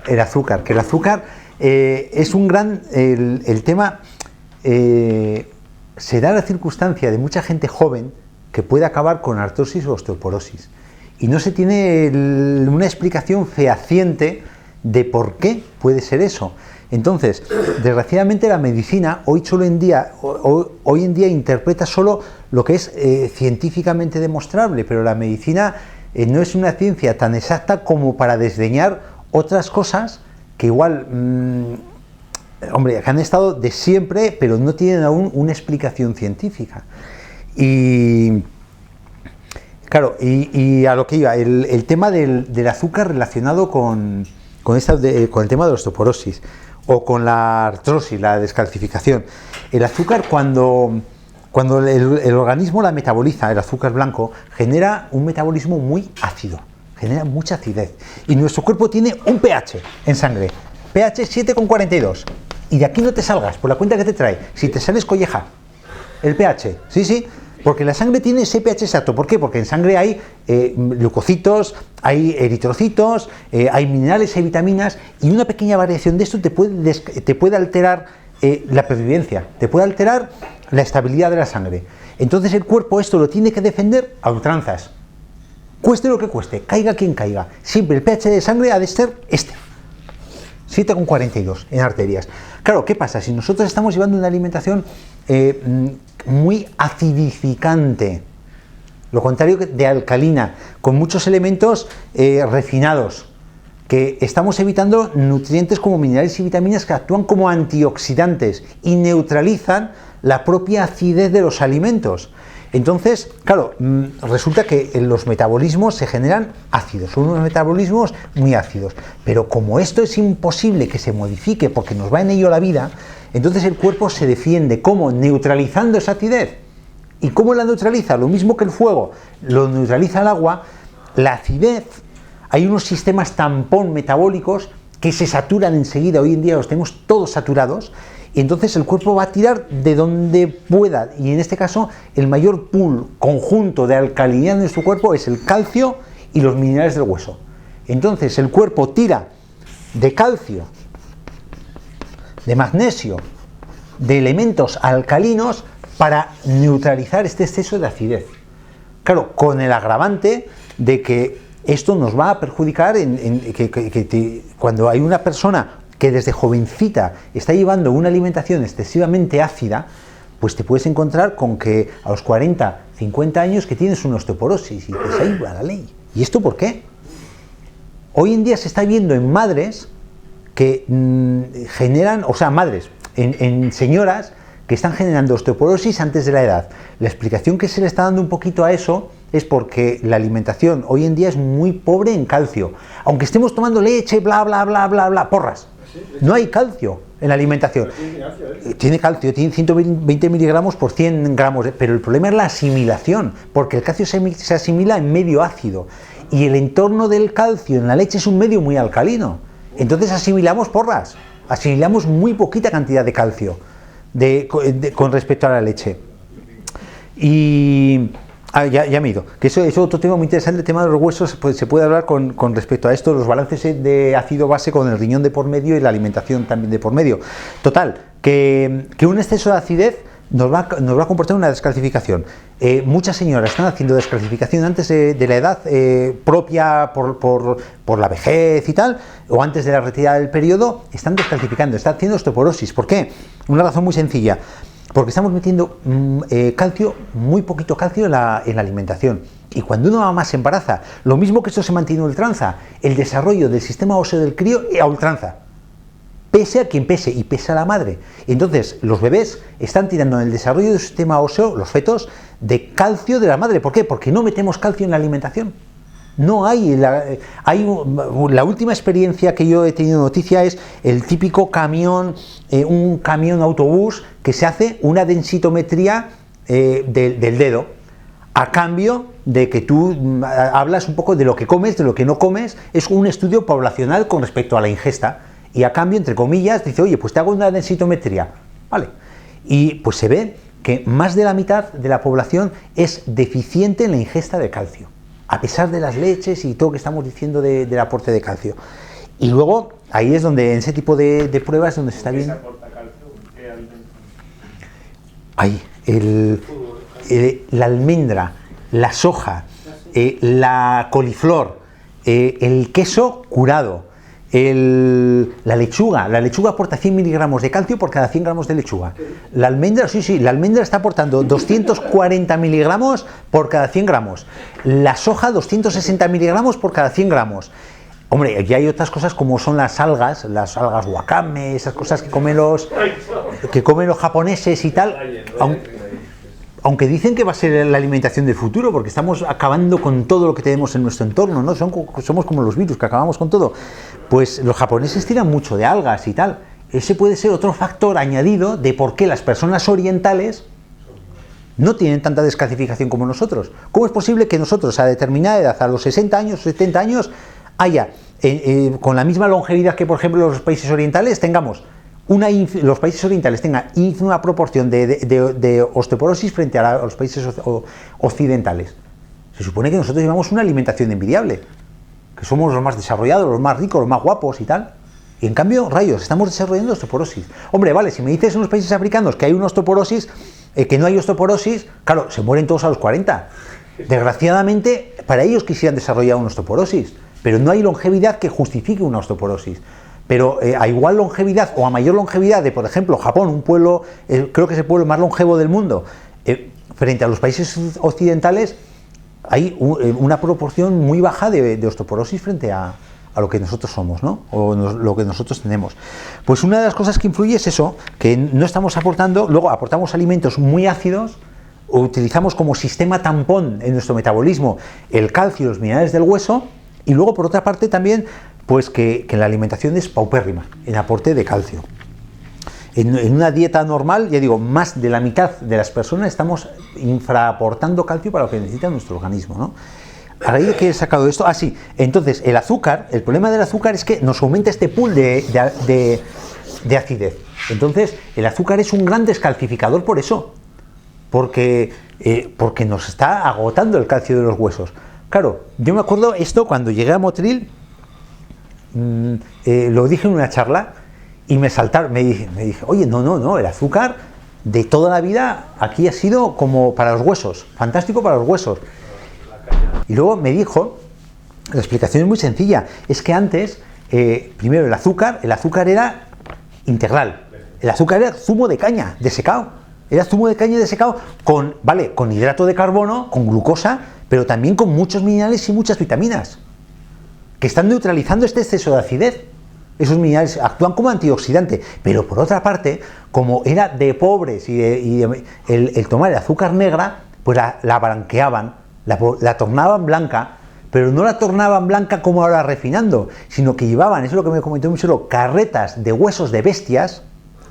El azúcar, que el azúcar es un gran... El tema... se da la circunstancia de mucha gente joven que puede acabar con artrosis o osteoporosis. Y no se tiene una explicación fehaciente de por qué puede ser eso. Entonces, desgraciadamente la medicina hoy en día interpreta solo lo que es científicamente demostrable, pero la medicina no es una ciencia tan exacta como para desdeñar otras cosas que igual, que han estado de siempre, pero no tienen aún una explicación científica. Y claro, y a lo que iba, el tema del azúcar relacionado con el tema de la osteoporosis o con la artrosis, la descalcificación. El azúcar, cuando el organismo la metaboliza, el azúcar blanco, genera un metabolismo muy ácido, genera mucha acidez. Y nuestro cuerpo tiene un pH en sangre, pH 7,42. Y de aquí no te salgas, por la cuenta que te trae. Si te sales, colleja el pH, sí. Porque la sangre tiene ese pH exacto. ¿Por qué? Porque en sangre hay leucocitos, hay eritrocitos, hay minerales, hay vitaminas, y una pequeña variación de esto te puede alterar la pervivencia, te puede alterar la estabilidad de la sangre. Entonces el cuerpo esto lo tiene que defender a ultranzas. Cueste lo que cueste, caiga quien caiga. Siempre el pH de sangre ha de ser 7,42 en arterias. Claro, ¿qué pasa? Si nosotros estamos llevando una alimentación muy acidificante, lo contrario de alcalina, con muchos elementos refinados, que estamos evitando nutrientes como minerales y vitaminas que actúan como antioxidantes y neutralizan la propia acidez de los alimentos. Entonces, claro, resulta que los metabolismos se generan ácidos, son unos metabolismos muy ácidos, pero como esto es imposible que se modifique porque nos va en ello la vida, entonces el cuerpo se defiende. ¿Cómo? Neutralizando esa acidez. ¿Y cómo la neutraliza? Lo mismo que el fuego lo neutraliza el agua, la acidez. Hay unos sistemas tampón metabólicos que se saturan enseguida, hoy en día los tenemos todos saturados, y entonces el cuerpo va a tirar de donde pueda, y en este caso el mayor pool conjunto de alcalinidad de nuestro cuerpo es el calcio y los minerales del hueso. Entonces el cuerpo tira de calcio, de magnesio, de elementos alcalinos para neutralizar este exceso de acidez. Claro, con el agravante de que esto nos va a perjudicar cuando hay una persona que desde jovencita está llevando una alimentación excesivamente ácida, pues te puedes encontrar con que a los 40, 50 años que tienes una osteoporosis y pues ahí va la ley. ¿Y esto por qué? Hoy en día se está viendo en madres que generan, o sea, madres, en señoras que están generando osteoporosis antes de la edad. La explicación que se le está dando un poquito a eso es porque la alimentación hoy en día es muy pobre en calcio. Aunque estemos tomando leche, bla, bla, bla, bla, bla, porras. No hay calcio en la alimentación. Tiene calcio, tiene 120 miligramos por 100 gramos, pero el problema es la asimilación, porque el calcio se asimila en medio ácido y el entorno del calcio en la leche es un medio muy alcalino. Entonces asimilamos porras, asimilamos muy poquita cantidad de calcio con respecto a la leche. Y ya me he ido. Que eso es otro tema muy interesante, el tema de los huesos, pues, se puede hablar con respecto a esto, los balances de ácido base con el riñón de por medio y la alimentación también de por medio. Total, que un exceso de acidez nos va a comportar una descalcificación. Muchas señoras están haciendo descalcificación antes de la edad propia por la vejez y tal, o antes de la retirada del periodo, están descalcificando, están haciendo osteoporosis. ¿Por qué? Una razón muy sencilla. Porque estamos metiendo calcio, muy poquito calcio en la alimentación. Y cuando una mamá se embaraza, lo mismo que esto se mantiene a ultranza, el desarrollo del sistema óseo del crío a ultranza. Pese a quien pese, y pese a la madre. Entonces, los bebés están tirando en el desarrollo del sistema óseo, los fetos, de calcio de la madre. ¿Por qué? Porque no metemos calcio en la alimentación. No hay, la última experiencia que yo he tenido noticia es el típico camión, un camión autobús que se hace una densitometría del dedo, a cambio de que tú hablas un poco de lo que comes, de lo que no comes, es un estudio poblacional con respecto a la ingesta, y a cambio, entre comillas, dice, oye, pues te hago una densitometría, ¿vale? Y pues se ve que más de la mitad de la población es deficiente en la ingesta de calcio, a pesar de las leches y todo lo que estamos diciendo del aporte de calcio. Y luego, ahí es donde, en ese tipo de pruebas, donde se está viendo... Ahí, la almendra, la soja, la coliflor, el queso curado, la lechuga aporta 100 miligramos de calcio por cada 100 gramos de lechuga. La almendra, sí, la almendra está aportando 240 miligramos por cada 100 gramos. La soja, 260 miligramos por cada 100 gramos. Hombre, ya hay otras cosas como son las algas wakame, esas cosas que comen los japoneses y tal. Aunque dicen que va a ser la alimentación del futuro, porque estamos acabando con todo lo que tenemos en nuestro entorno, ¿no? Somos como los virus, que acabamos con todo. Pues los japoneses tiran mucho de algas y tal. Ese puede ser otro factor añadido de por qué las personas orientales no tienen tanta descalcificación como nosotros. ¿Cómo es posible que nosotros a determinada edad, a los 60 años, 70 años, haya, con la misma longevidad que, por ejemplo, los países orientales, tengamos los países orientales tengan una proporción de osteoporosis frente a los países occidentales. Se supone que nosotros llevamos una alimentación envidiable, que somos los más desarrollados, los más ricos, los más guapos y tal. Y en cambio, rayos, estamos desarrollando osteoporosis. Hombre, vale, si me dices en los países africanos que hay una osteoporosis, que no hay osteoporosis, claro, se mueren todos a los 40. Desgraciadamente, para ellos quisieran desarrollar una osteoporosis, pero no hay longevidad que justifique una osteoporosis. Pero a igual longevidad o a mayor longevidad de, por ejemplo, Japón, un pueblo, creo que es el pueblo más longevo del mundo, frente a los países occidentales, hay una proporción muy baja de osteoporosis frente a lo que nosotros somos, ¿no? Lo que nosotros tenemos. Pues una de las cosas que influye es eso, que no estamos aportando, luego aportamos alimentos muy ácidos, utilizamos como sistema tampón en nuestro metabolismo el calcio y los minerales del hueso, y luego por otra parte también pues que la alimentación es paupérrima en aporte de calcio. En una dieta normal, ya digo, más de la mitad de las personas estamos infraaportando calcio para lo que necesita nuestro organismo, ¿no? ¿A raíz de qué he sacado esto? Ah, sí, entonces el azúcar, el problema del azúcar es que nos aumenta este pool de acidez. Entonces el azúcar es un gran descalcificador por eso, porque nos está agotando el calcio de los huesos. Claro, yo me acuerdo esto cuando llegué a Motril, lo dije en una charla y me saltaron, me dije, oye, no, el azúcar de toda la vida aquí ha sido como para los huesos, fantástico para los huesos. Y luego me dijo, la explicación es muy sencilla, es que antes, primero el azúcar era integral, el azúcar era zumo de caña desecado, era zumo de caña desecado con hidrato de carbono, con glucosa, pero también con muchos minerales y muchas vitaminas, que están neutralizando este exceso de acidez. Esos minerales actúan como antioxidante, pero por otra parte, como era de pobres y el tomar el azúcar negra, pues la blanqueaban, la tornaban blanca, pero no la tornaban blanca como ahora refinando, sino que llevaban, eso es lo que me comentó mucho, carretas de huesos de bestias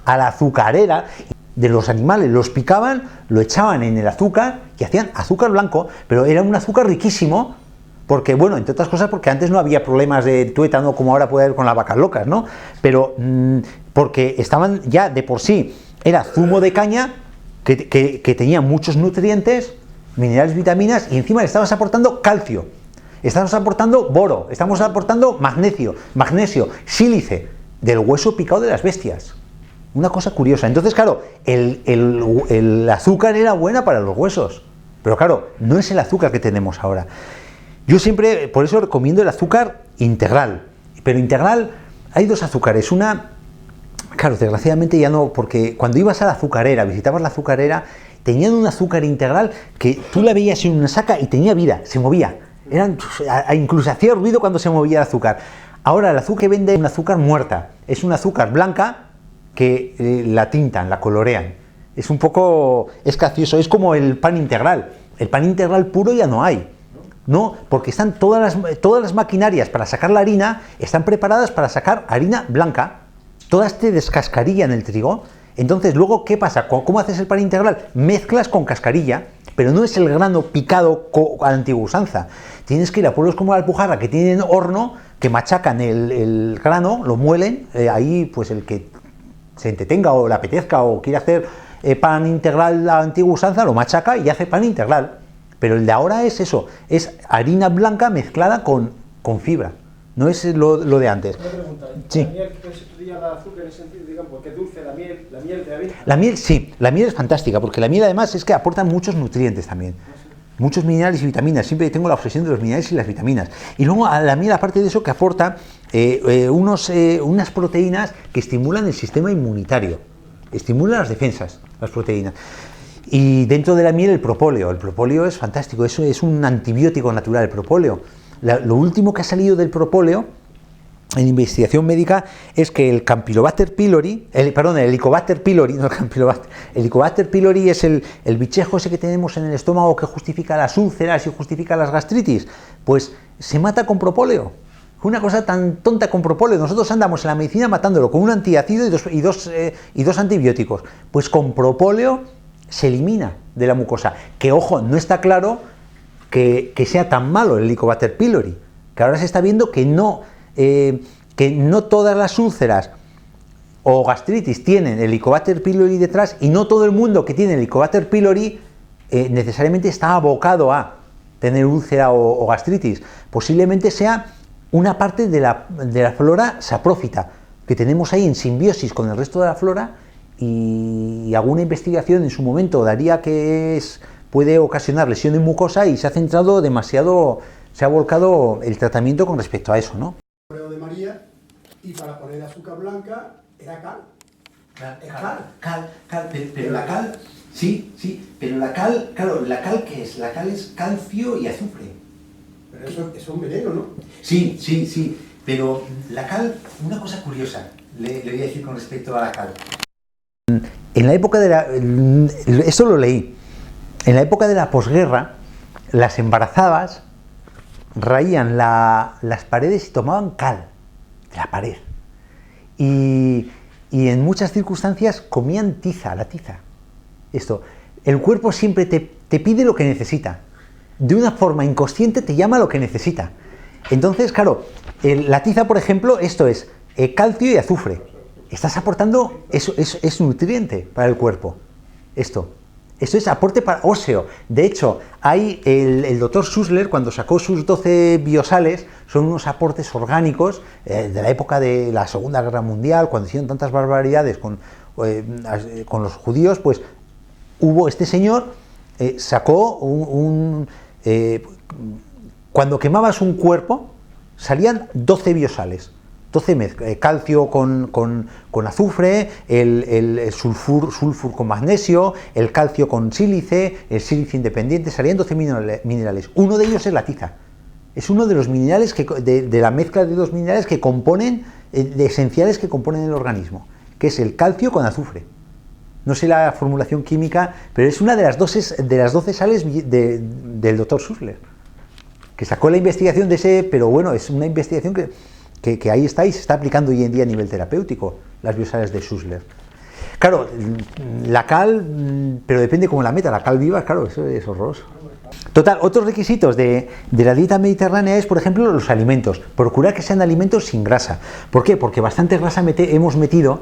a la azucarera de los animales, los picaban, lo echaban en el azúcar y hacían azúcar blanco, pero era un azúcar riquísimo, porque, bueno, entre otras cosas, porque antes no había problemas de tuétano como ahora puede haber con las vacas locas, ¿no? Pero porque estaban ya de por sí, era zumo de caña que tenía muchos nutrientes, minerales, vitaminas, y encima le estabas aportando calcio, estamos aportando boro, estamos aportando magnesio, sílice, del hueso picado de las bestias. Una cosa curiosa. Entonces, claro, el azúcar era buena para los huesos, pero claro, no es el azúcar que tenemos ahora. Yo siempre, por eso recomiendo el azúcar integral, pero integral hay dos azúcares, una, claro, desgraciadamente ya no, porque cuando ibas a la azucarera, visitabas la azucarera, tenían un azúcar integral que tú la veías en una saca y tenía vida, se movía, incluso hacía ruido cuando se movía el azúcar. Ahora el azúcar que vende es un azúcar muerta, es un azúcar blanca que la tintan, la colorean, es un poco, es gracioso, es como el pan integral puro ya no hay. No, porque están todas las maquinarias para sacar la harina, están preparadas para sacar harina blanca, todas te descascarillan el trigo. Entonces luego, ¿qué pasa? ¿Cómo haces el pan integral? Mezclas con cascarilla, pero no es el grano picado a la antigua usanza. Tienes que ir a pueblos como la Alpujarra, que tienen horno, que machacan el grano, lo muelen, ahí pues el que se entretenga o le apetezca o quiere hacer pan integral a la antigua usanza, lo machaca y hace pan integral. Pero el de ahora es eso, es harina blanca mezclada con fibra, no es lo de antes. Una pregunta, sí. ¿La miel que se estudia el azúcar en el sentido, digamos, porque es dulce la miel de avena? La miel sí, la miel es fantástica, porque la miel además es que aporta muchos nutrientes también, muchos minerales y vitaminas, siempre tengo la obsesión de los minerales y las vitaminas. Y luego a la miel, aparte de eso, que aporta unas proteínas que estimulan el sistema inmunitario, estimulan las defensas, las proteínas. Y dentro de la miel el propóleo es fantástico, eso es un antibiótico natural, el propóleo. Lo último que ha salido del propóleo en investigación médica es que el Campylobacter pylori, el Helicobacter pylori, no el Campylobacter, el Helicobacter pylori es el bichejo ese que tenemos en el estómago que justifica las úlceras y justifica las gastritis, pues se mata con propóleo. Una cosa tan tonta con propóleo, nosotros andamos en la medicina matándolo con un antiácido y dos antibióticos, pues con propóleo se elimina de la mucosa, que ojo, no está claro que sea tan malo el Helicobacter pylori, que ahora se está viendo que no todas las úlceras o gastritis tienen el Helicobacter pylori detrás, y no todo el mundo que tiene el Helicobacter pylori necesariamente está abocado a tener úlcera o gastritis. Posiblemente sea una parte de la flora saprófita que tenemos ahí en simbiosis con el resto de la flora, y alguna investigación en su momento daría que puede ocasionar lesión de mucosa, y se ha centrado demasiado, se ha volcado el tratamiento con respecto a eso, ¿no? De María, y para poner azúcar blanca era cal. Cal, pero la cal, sí, pero la cal, claro, ¿la cal qué es? La cal es calcio y azufre. Pero eso es un veneno, ¿no? Sí, pero la cal, una cosa curiosa, le voy a decir con respecto a la cal. En la época esto lo leí, en la época de la posguerra, las embarazadas raían las paredes y tomaban cal de la pared. Y en muchas circunstancias comían la tiza. El cuerpo siempre te pide lo que necesita. De una forma inconsciente te llama lo que necesita. Entonces, claro, la tiza, por ejemplo, esto es calcio y azufre. Estás aportando, es nutriente para el cuerpo. Esto es aporte óseo. De hecho, hay el doctor Schussler, cuando sacó sus 12 biosales, son unos aportes orgánicos de la época de la Segunda Guerra Mundial, cuando hicieron tantas barbaridades con los judíos, pues hubo este señor, sacó cuando quemabas un cuerpo, salían 12 biosales. 12 calcio con azufre, el sulfur con magnesio, el calcio con sílice, el sílice independiente, salían 12 minerales. Uno de ellos es la tiza. Es uno de los minerales de la mezcla de dos minerales que componen, de esenciales que componen el organismo, que es el calcio con azufre. No sé la formulación química, pero es una de las 12 sales del doctor Schussler, que sacó la investigación de ese, pero bueno, es una investigación que ahí está y se está aplicando hoy en día a nivel terapéutico, las biosales de Schussler. Claro, la cal, pero depende cómo la meta, la cal viva, claro, eso es horroroso. Total, otros requisitos de la dieta mediterránea es, por ejemplo, los alimentos. Procurar que sean alimentos sin grasa. ¿Por qué? Porque bastante grasa hemos metido.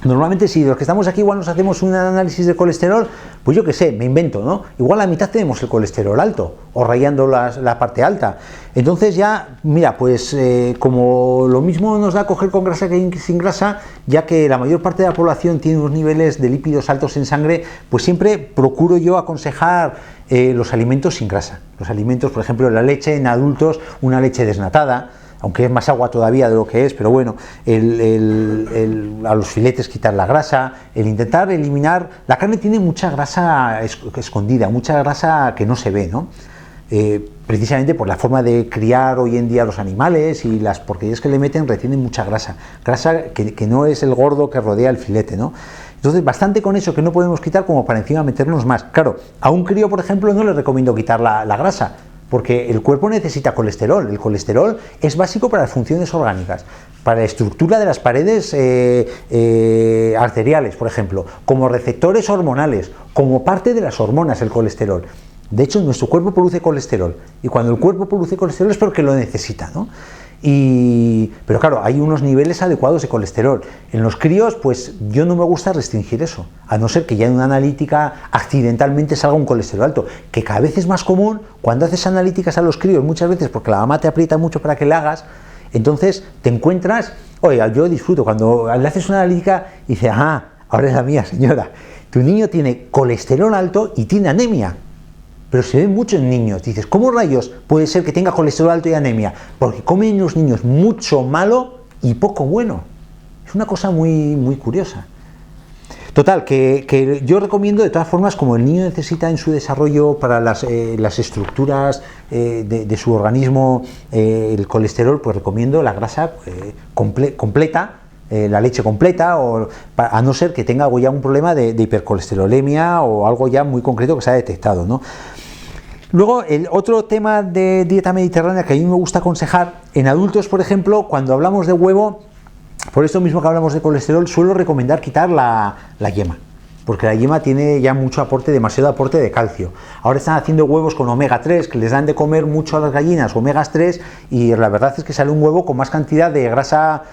Normalmente, si los que estamos aquí igual nos hacemos un análisis de colesterol, pues yo qué sé, me invento, ¿no? Igual a mitad tenemos el colesterol alto, o rayando la parte alta. Entonces ya, mira, pues como lo mismo nos da coger con grasa que sin grasa, ya que la mayor parte de la población tiene unos niveles de lípidos altos en sangre, pues siempre procuro yo aconsejar los alimentos sin grasa. Los alimentos, por ejemplo, la leche en adultos, una leche desnatada, aunque es más agua todavía de lo que es, pero bueno, a los filetes quitar la grasa, el intentar eliminar. La carne tiene mucha grasa escondida, mucha grasa que no se ve, ¿no? Precisamente por la forma de criar hoy en día los animales y las porquerías que le meten, retienen mucha grasa que no es el gordo que rodea el filete, ¿no? Entonces, bastante con eso que no podemos quitar como para encima meternos más. Claro, a un crío, por ejemplo, no le recomiendo quitar la grasa, porque el cuerpo necesita colesterol. El colesterol es básico para las funciones orgánicas, para la estructura de las paredes arteriales, por ejemplo, como receptores hormonales, como parte de las hormonas, el colesterol. De hecho, nuestro cuerpo produce colesterol, y cuando el cuerpo produce colesterol es porque lo necesita, ¿no? Pero claro, hay unos niveles adecuados de colesterol. En los críos, pues yo no me gusta restringir eso, a no ser que ya en una analítica accidentalmente salga un colesterol alto, que cada vez es más común cuando haces analíticas a los críos, muchas veces porque la mamá te aprieta mucho para que le hagas. Entonces te encuentras, oiga, yo disfruto cuando le haces una analítica y dices, ahora es la mía, señora, tu niño tiene colesterol alto y tiene anemia. Pero se ve mucho en niños. Dices, ¿cómo rayos puede ser que tenga colesterol alto y anemia? Porque comen los niños mucho malo y poco bueno. Es una cosa muy, muy curiosa. Total, que yo recomiendo de todas formas, como el niño necesita en su desarrollo para las estructuras de su organismo el colesterol, pues recomiendo la grasa completa, la leche completa, a no ser que tenga algo ya un problema de hipercolesterolemia o algo ya muy concreto que se ha detectado, ¿no? Luego, el otro tema de dieta mediterránea que a mí me gusta aconsejar, en adultos, por ejemplo, cuando hablamos de huevo, por esto mismo que hablamos de colesterol, suelo recomendar quitar la yema. porque la yema tiene ya mucho aporte, demasiado aporte de calcio. Ahora están haciendo huevos con omega 3, que les dan de comer mucho a las gallinas, omegas 3, y la verdad es que sale un huevo con más cantidad de grasa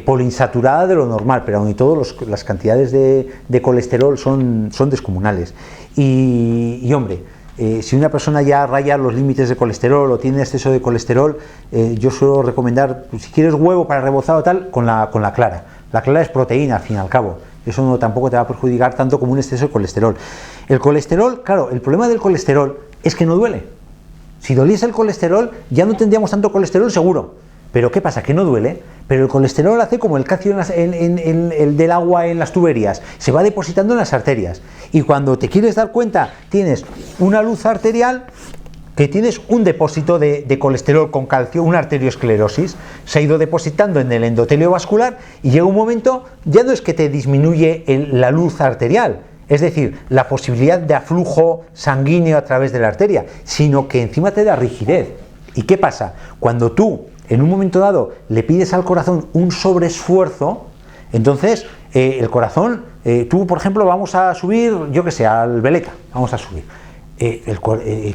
poliinsaturada de lo normal, pero aún y todo las cantidades de colesterol son descomunales. Y hombre, si una persona ya raya los límites de colesterol o tiene exceso de colesterol, yo suelo recomendar, pues, si quieres huevo para rebozado tal, con la clara. La clara es proteína, al fin y al cabo. Eso no, tampoco te va a perjudicar tanto como un exceso de colesterol. El colesterol, claro, el problema del colesterol es que no duele. Si doliese el colesterol, ya no tendríamos tanto colesterol seguro. Pero ¿qué pasa? Que no duele. Pero el colesterol hace como el calcio el del agua en las tuberías. Se va depositando en las arterias. Y cuando te quieres dar cuenta, tienes una luz arterial, que tienes un depósito de colesterol con calcio, una arteriosclerosis, se ha ido depositando en el endotelio vascular y llega un momento, ya no es que te disminuye la luz arterial, es decir, la posibilidad de aflujo sanguíneo a través de la arteria, sino que encima te da rigidez. ¿Y qué pasa? Cuando tú, en un momento dado, le pides al corazón un sobreesfuerzo, entonces el corazón, tú por ejemplo, vamos a subir, yo que sé, al Veleta, vamos a subir.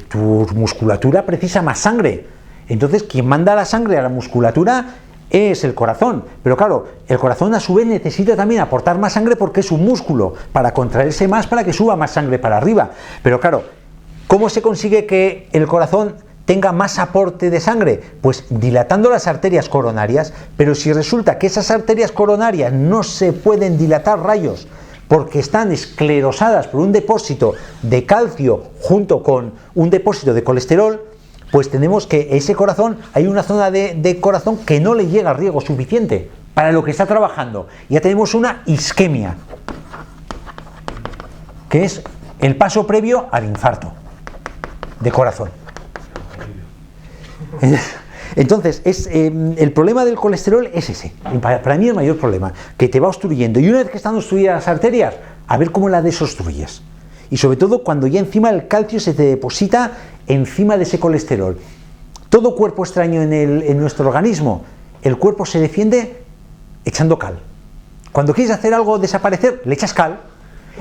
Tu musculatura precisa más sangre, entonces quien manda la sangre a la musculatura es el corazón, pero claro, el corazón a su vez necesita también aportar más sangre porque es un músculo, para contraerse más, para que suba más sangre para arriba. Pero claro, ¿cómo se consigue que el corazón tenga más aporte de sangre? Pues dilatando las arterias coronarias, pero si resulta que esas arterias coronarias no se pueden dilatar rayos, porque están esclerosadas por un depósito de calcio junto con un depósito de colesterol, pues tenemos que ese corazón, hay una zona de corazón que no le llega riego suficiente para lo que está trabajando. Ya tenemos una isquemia, que es el paso previo al infarto de corazón. Entonces, el problema del colesterol es ese. Para mí el mayor problema, que te va obstruyendo. Y una vez que están obstruidas las arterias, a ver cómo la desobstruyes. Y sobre todo cuando ya encima el calcio se te deposita encima de ese colesterol. Todo cuerpo extraño en nuestro organismo, el cuerpo se defiende echando cal. Cuando quieres hacer algo desaparecer, le echas cal.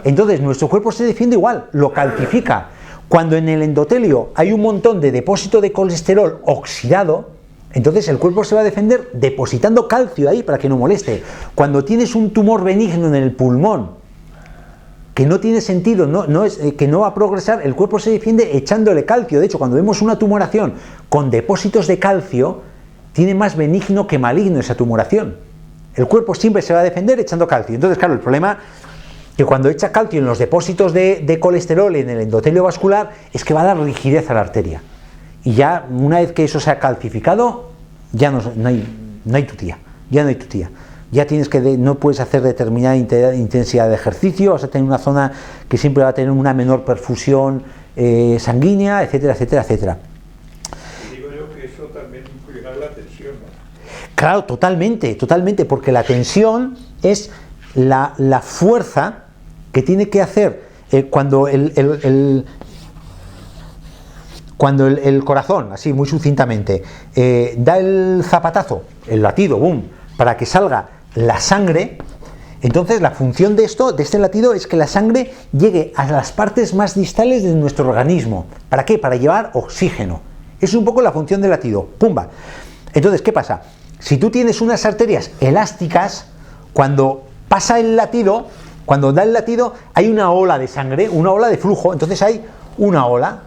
Entonces nuestro cuerpo se defiende igual, lo calcifica. Cuando en el endotelio hay un montón de depósito de colesterol oxidado, entonces el cuerpo se va a defender depositando calcio ahí para que no moleste. Cuando tienes un tumor benigno en el pulmón, que no tiene sentido, que no va a progresar, el cuerpo se defiende echándole calcio. De hecho, cuando vemos una tumoración con depósitos de calcio, tiene más benigno que maligno esa tumoración. El cuerpo siempre se va a defender echando calcio. Entonces, claro, el problema que cuando echa calcio en los depósitos de colesterol en el endotelio vascular es que va a dar rigidez a la arteria. Y ya una vez que eso se ha calcificado, ya no hay tutía, ya no hay tutía. Ya tienes que no puedes hacer determinada intensidad de ejercicio, vas a tener una zona que siempre va a tener una menor perfusión sanguínea, etcétera, etcétera, etcétera. Digo yo que eso también influirá en la tensión, ¿no? Claro, totalmente, porque la tensión es la fuerza que tiene que hacer cuando el corazón, así muy sucintamente, da el zapatazo, el latido, boom, para que salga la sangre. Entonces la función de este latido es que la sangre llegue a las partes más distales de nuestro organismo. ¿Para qué? Para llevar oxígeno. Es un poco la función del latido, pumba. Entonces, ¿qué pasa? Si tú tienes unas arterias elásticas, cuando pasa el latido, cuando da el latido, hay una ola de sangre, una ola de flujo. Entonces hay una ola,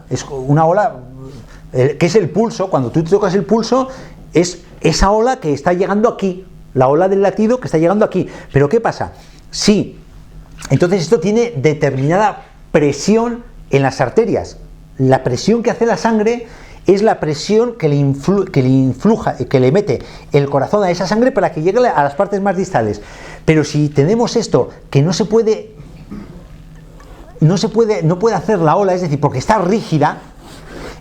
que es el pulso. Cuando tú tocas el pulso, es esa ola que está llegando aquí, la ola del latido que está llegando aquí. Pero ¿qué pasa? Sí, entonces esto tiene determinada presión en las arterias. La presión que hace la sangre es la presión que le mete el corazón a esa sangre para que llegue a las partes más distales. Pero si tenemos esto que no puede hacer la ola, es decir, porque está rígida,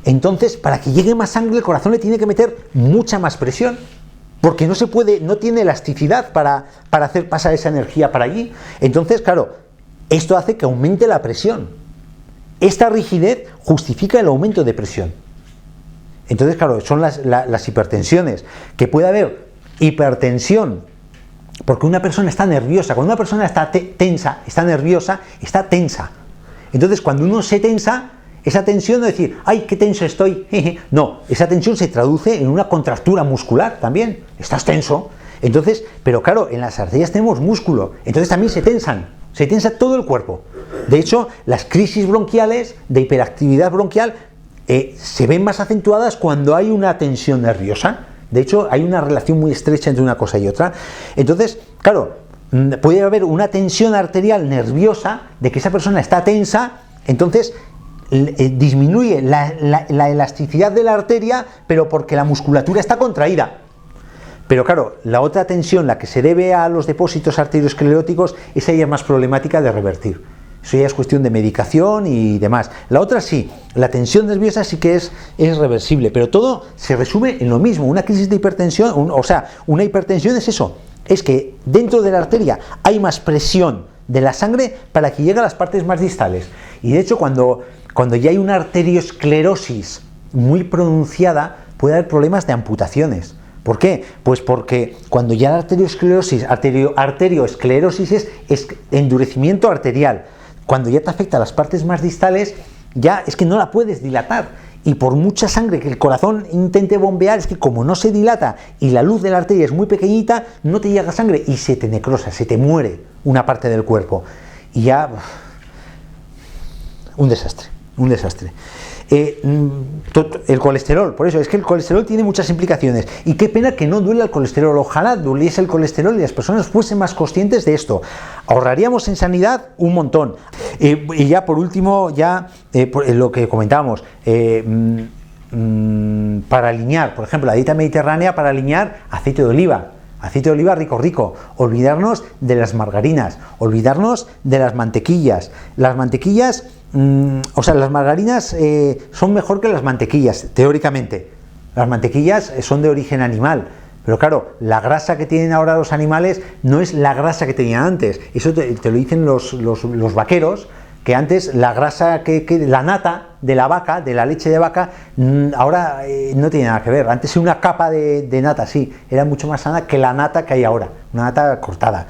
entonces para que llegue más sangre el corazón le tiene que meter mucha más presión, porque no tiene elasticidad para hacer pasar esa energía para allí. Entonces, claro, esto hace que aumente la presión. Esta rigidez justifica el aumento de presión. Entonces, claro, son las hipertensiones, que puede haber hipertensión Porque una persona está nerviosa, cuando una persona está tensa, está nerviosa, está tensa. Entonces, cuando uno se tensa, esa tensión no es decir, ¡ay, qué tenso estoy! No, esa tensión se traduce en una contractura muscular también. Estás tenso. Entonces, pero claro, en las arterias tenemos músculo, entonces también se tensa todo el cuerpo. De hecho, las crisis bronquiales, de hiperactividad bronquial, se ven más acentuadas cuando hay una tensión nerviosa. De hecho, hay una relación muy estrecha entre una cosa y otra. Entonces, claro, puede haber una tensión arterial nerviosa de que esa persona está tensa, entonces disminuye la elasticidad de la arteria, pero porque la musculatura está contraída. Pero claro, la otra tensión, la que se debe a los depósitos arterioscleróticos, esa ya es más problemática de revertir. Eso ya es cuestión de medicación y demás. La otra sí, la tensión nerviosa sí que es reversible, pero todo se resume en lo mismo. Una crisis de hipertensión, una hipertensión es eso, es que dentro de la arteria hay más presión de la sangre para que llegue a las partes más distales. Y de hecho, cuando ya hay una arteriosclerosis muy pronunciada, puede haber problemas de amputaciones. ¿Por qué? Pues porque cuando ya la arteriosclerosis es endurecimiento arterial, cuando ya te afecta a las partes más distales, ya es que no la puedes dilatar. Y por mucha sangre que el corazón intente bombear, es que como no se dilata y la luz de la arteria es muy pequeñita, no te llega sangre y se te necrosa, se te muere una parte del cuerpo. Y ya... un desastre. El colesterol, por eso es que el colesterol tiene muchas implicaciones y qué pena que no duela el colesterol. Ojalá doliese el colesterol y las personas fuesen más conscientes de esto. Ahorraríamos en sanidad un montón. Y ya por último, lo que comentábamos, para alinear, por ejemplo, la dieta mediterránea, para alinear aceite de oliva rico, olvidarnos de las margarinas, olvidarnos de las mantequillas. Las mantequillas, las margarinas son mejor que las mantequillas, teóricamente. Las mantequillas son de origen animal, pero claro, la grasa que tienen ahora los animales no es la grasa que tenían antes. Eso te lo dicen los vaqueros, que antes la grasa la nata de la vaca, de la leche de vaca, ahora no tiene nada que ver. Antes una capa de nata, sí, era mucho más sana que la nata que hay ahora, una nata cortada.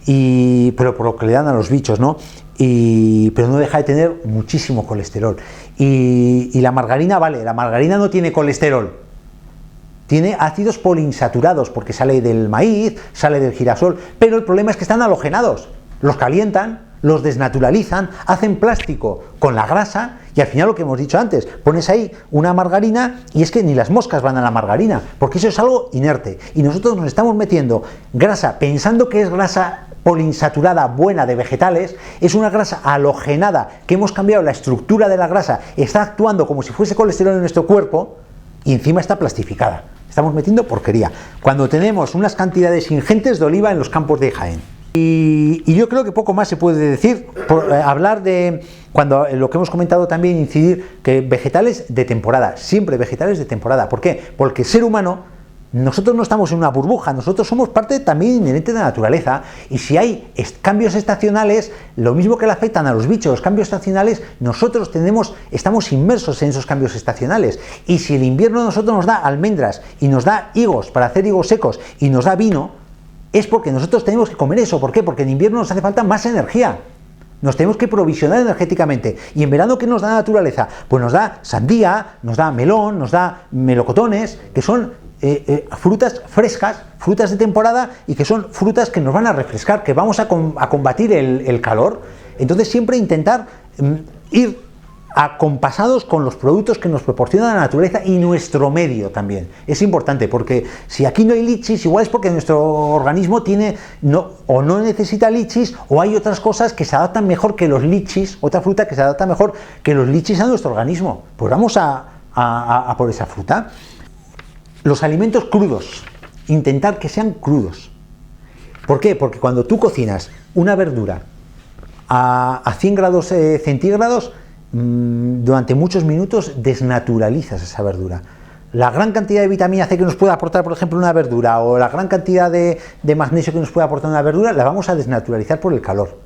Pero por lo que le dan a los bichos, ¿no? Pero no deja de tener muchísimo colesterol. Y la margarina, vale, la margarina no tiene colesterol, tiene ácidos poliinsaturados, porque sale del maíz, sale del girasol, pero el problema es que están halogenados, los calientan, los desnaturalizan, hacen plástico con la grasa y al final lo que hemos dicho antes, pones ahí una margarina y es que ni las moscas van a la margarina, porque eso es algo inerte y nosotros nos estamos metiendo grasa pensando que es grasa poliinsaturada buena de vegetales, es una grasa halogenada que hemos cambiado la estructura de la grasa, está actuando como si fuese colesterol en nuestro cuerpo y encima está plastificada. Estamos metiendo porquería cuando tenemos unas cantidades ingentes de oliva en los campos de Jaén. Y yo creo que poco más se puede decir, hablar de, cuando lo que hemos comentado también, incidir que vegetales de temporada, siempre vegetales de temporada. ¿Por qué? Porque el ser humano, nosotros no estamos en una burbuja, nosotros somos parte también inherente de la naturaleza, y si hay cambios estacionales, lo mismo que le afectan a los bichos, los cambios estacionales, nosotros estamos inmersos en esos cambios estacionales, y si el invierno a nosotros nos da almendras, y nos da higos para hacer higos secos, y nos da vino, es porque nosotros tenemos que comer eso. ¿Por qué? Porque en invierno nos hace falta más energía. Nos tenemos que provisionar energéticamente. ¿Y en verano qué nos da la naturaleza? Pues nos da sandía, nos da melón, nos da melocotones, que son frutas frescas, frutas de temporada y que son frutas que nos van a refrescar, que vamos a combatir el calor. Entonces siempre intentar ir acompasados con los productos que nos proporciona la naturaleza y nuestro medio también. Es importante porque si aquí no hay lichis, igual es porque nuestro organismo no necesita lichis, o hay otras cosas que se adaptan mejor que los lichis, otra fruta que se adapta mejor que los lichis a nuestro organismo. Pues vamos a por esa fruta. Los alimentos crudos, intentar que sean crudos. ¿Por qué? Porque cuando tú cocinas una verdura a 100 grados centígrados, durante muchos minutos desnaturalizas esa verdura. La gran cantidad de vitamina C que nos puede aportar, por ejemplo, una verdura, o la gran cantidad de magnesio que nos puede aportar una verdura, la vamos a desnaturalizar por el calor.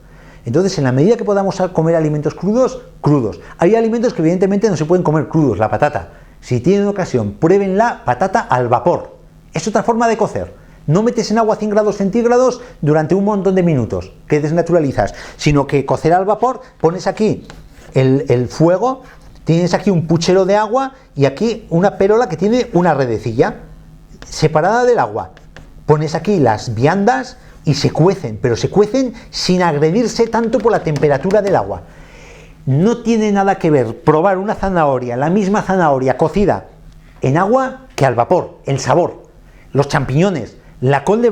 Entonces, en la medida que podamos comer alimentos crudos. Hay alimentos que evidentemente no se pueden comer crudos, la patata. Si tienen ocasión, prueben la patata al vapor. Es otra forma de cocer. No metes en agua a 100 grados centígrados durante un montón de minutos, que desnaturalizas, sino que cocerá al vapor, pones aquí el fuego, tienes aquí un puchero de agua y aquí una pérola que tiene una redecilla separada del agua. Pones aquí las viandas y se cuecen, pero se cuecen sin agredirse tanto por la temperatura del agua. No tiene nada que ver probar una zanahoria, la misma zanahoria cocida en agua, que al vapor, el sabor, los champiñones, la col de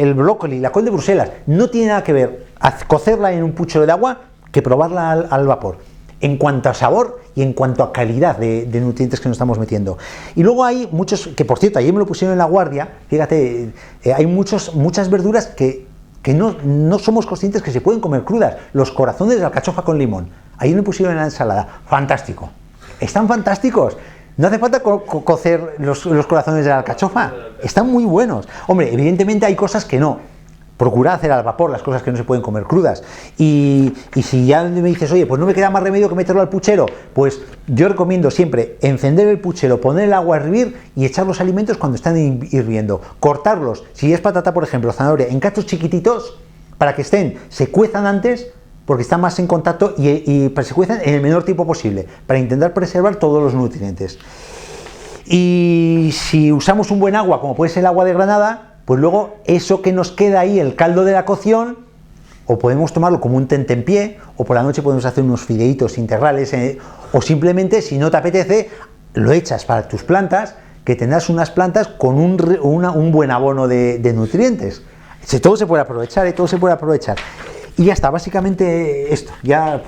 el brócoli, la col de Bruselas, no tiene nada que ver cocerla en un puchero de agua que probarla al vapor, en cuanto a sabor y en cuanto a calidad de nutrientes que nos estamos metiendo. Y luego hay muchos, que por cierto, ayer me lo pusieron en La Guardia, fíjate, hay muchas verduras que no somos conscientes que se pueden comer crudas. Los corazones de alcachofa con limón, ayer me pusieron en la ensalada, fantástico, están fantásticos. No hace falta cocer los corazones de la alcachofa, están muy buenos. Hombre, evidentemente hay cosas que no. Procura hacer al vapor las cosas que no se pueden comer crudas. Y si ya me dices, oye, pues no me queda más remedio que meterlo al puchero, pues yo recomiendo siempre encender el puchero, poner el agua a hervir y echar los alimentos cuando están hirviendo. Cortarlos, si es patata, por ejemplo, zanahoria, en cachos chiquititos para que se cuezan antes, porque están más en contacto y se cuezan en el menor tiempo posible, para intentar preservar todos los nutrientes. Y si usamos un buen agua, como puede ser el agua de Granada, pues luego eso que nos queda ahí, el caldo de la cocción, o podemos tomarlo como un tentempié, o por la noche podemos hacer unos fideitos integrales, o simplemente, si no te apetece, lo echas para tus plantas, que tendrás unas plantas con un buen abono de nutrientes. Todo se puede aprovechar, todo se puede aprovechar. Y ya está, básicamente esto, ya...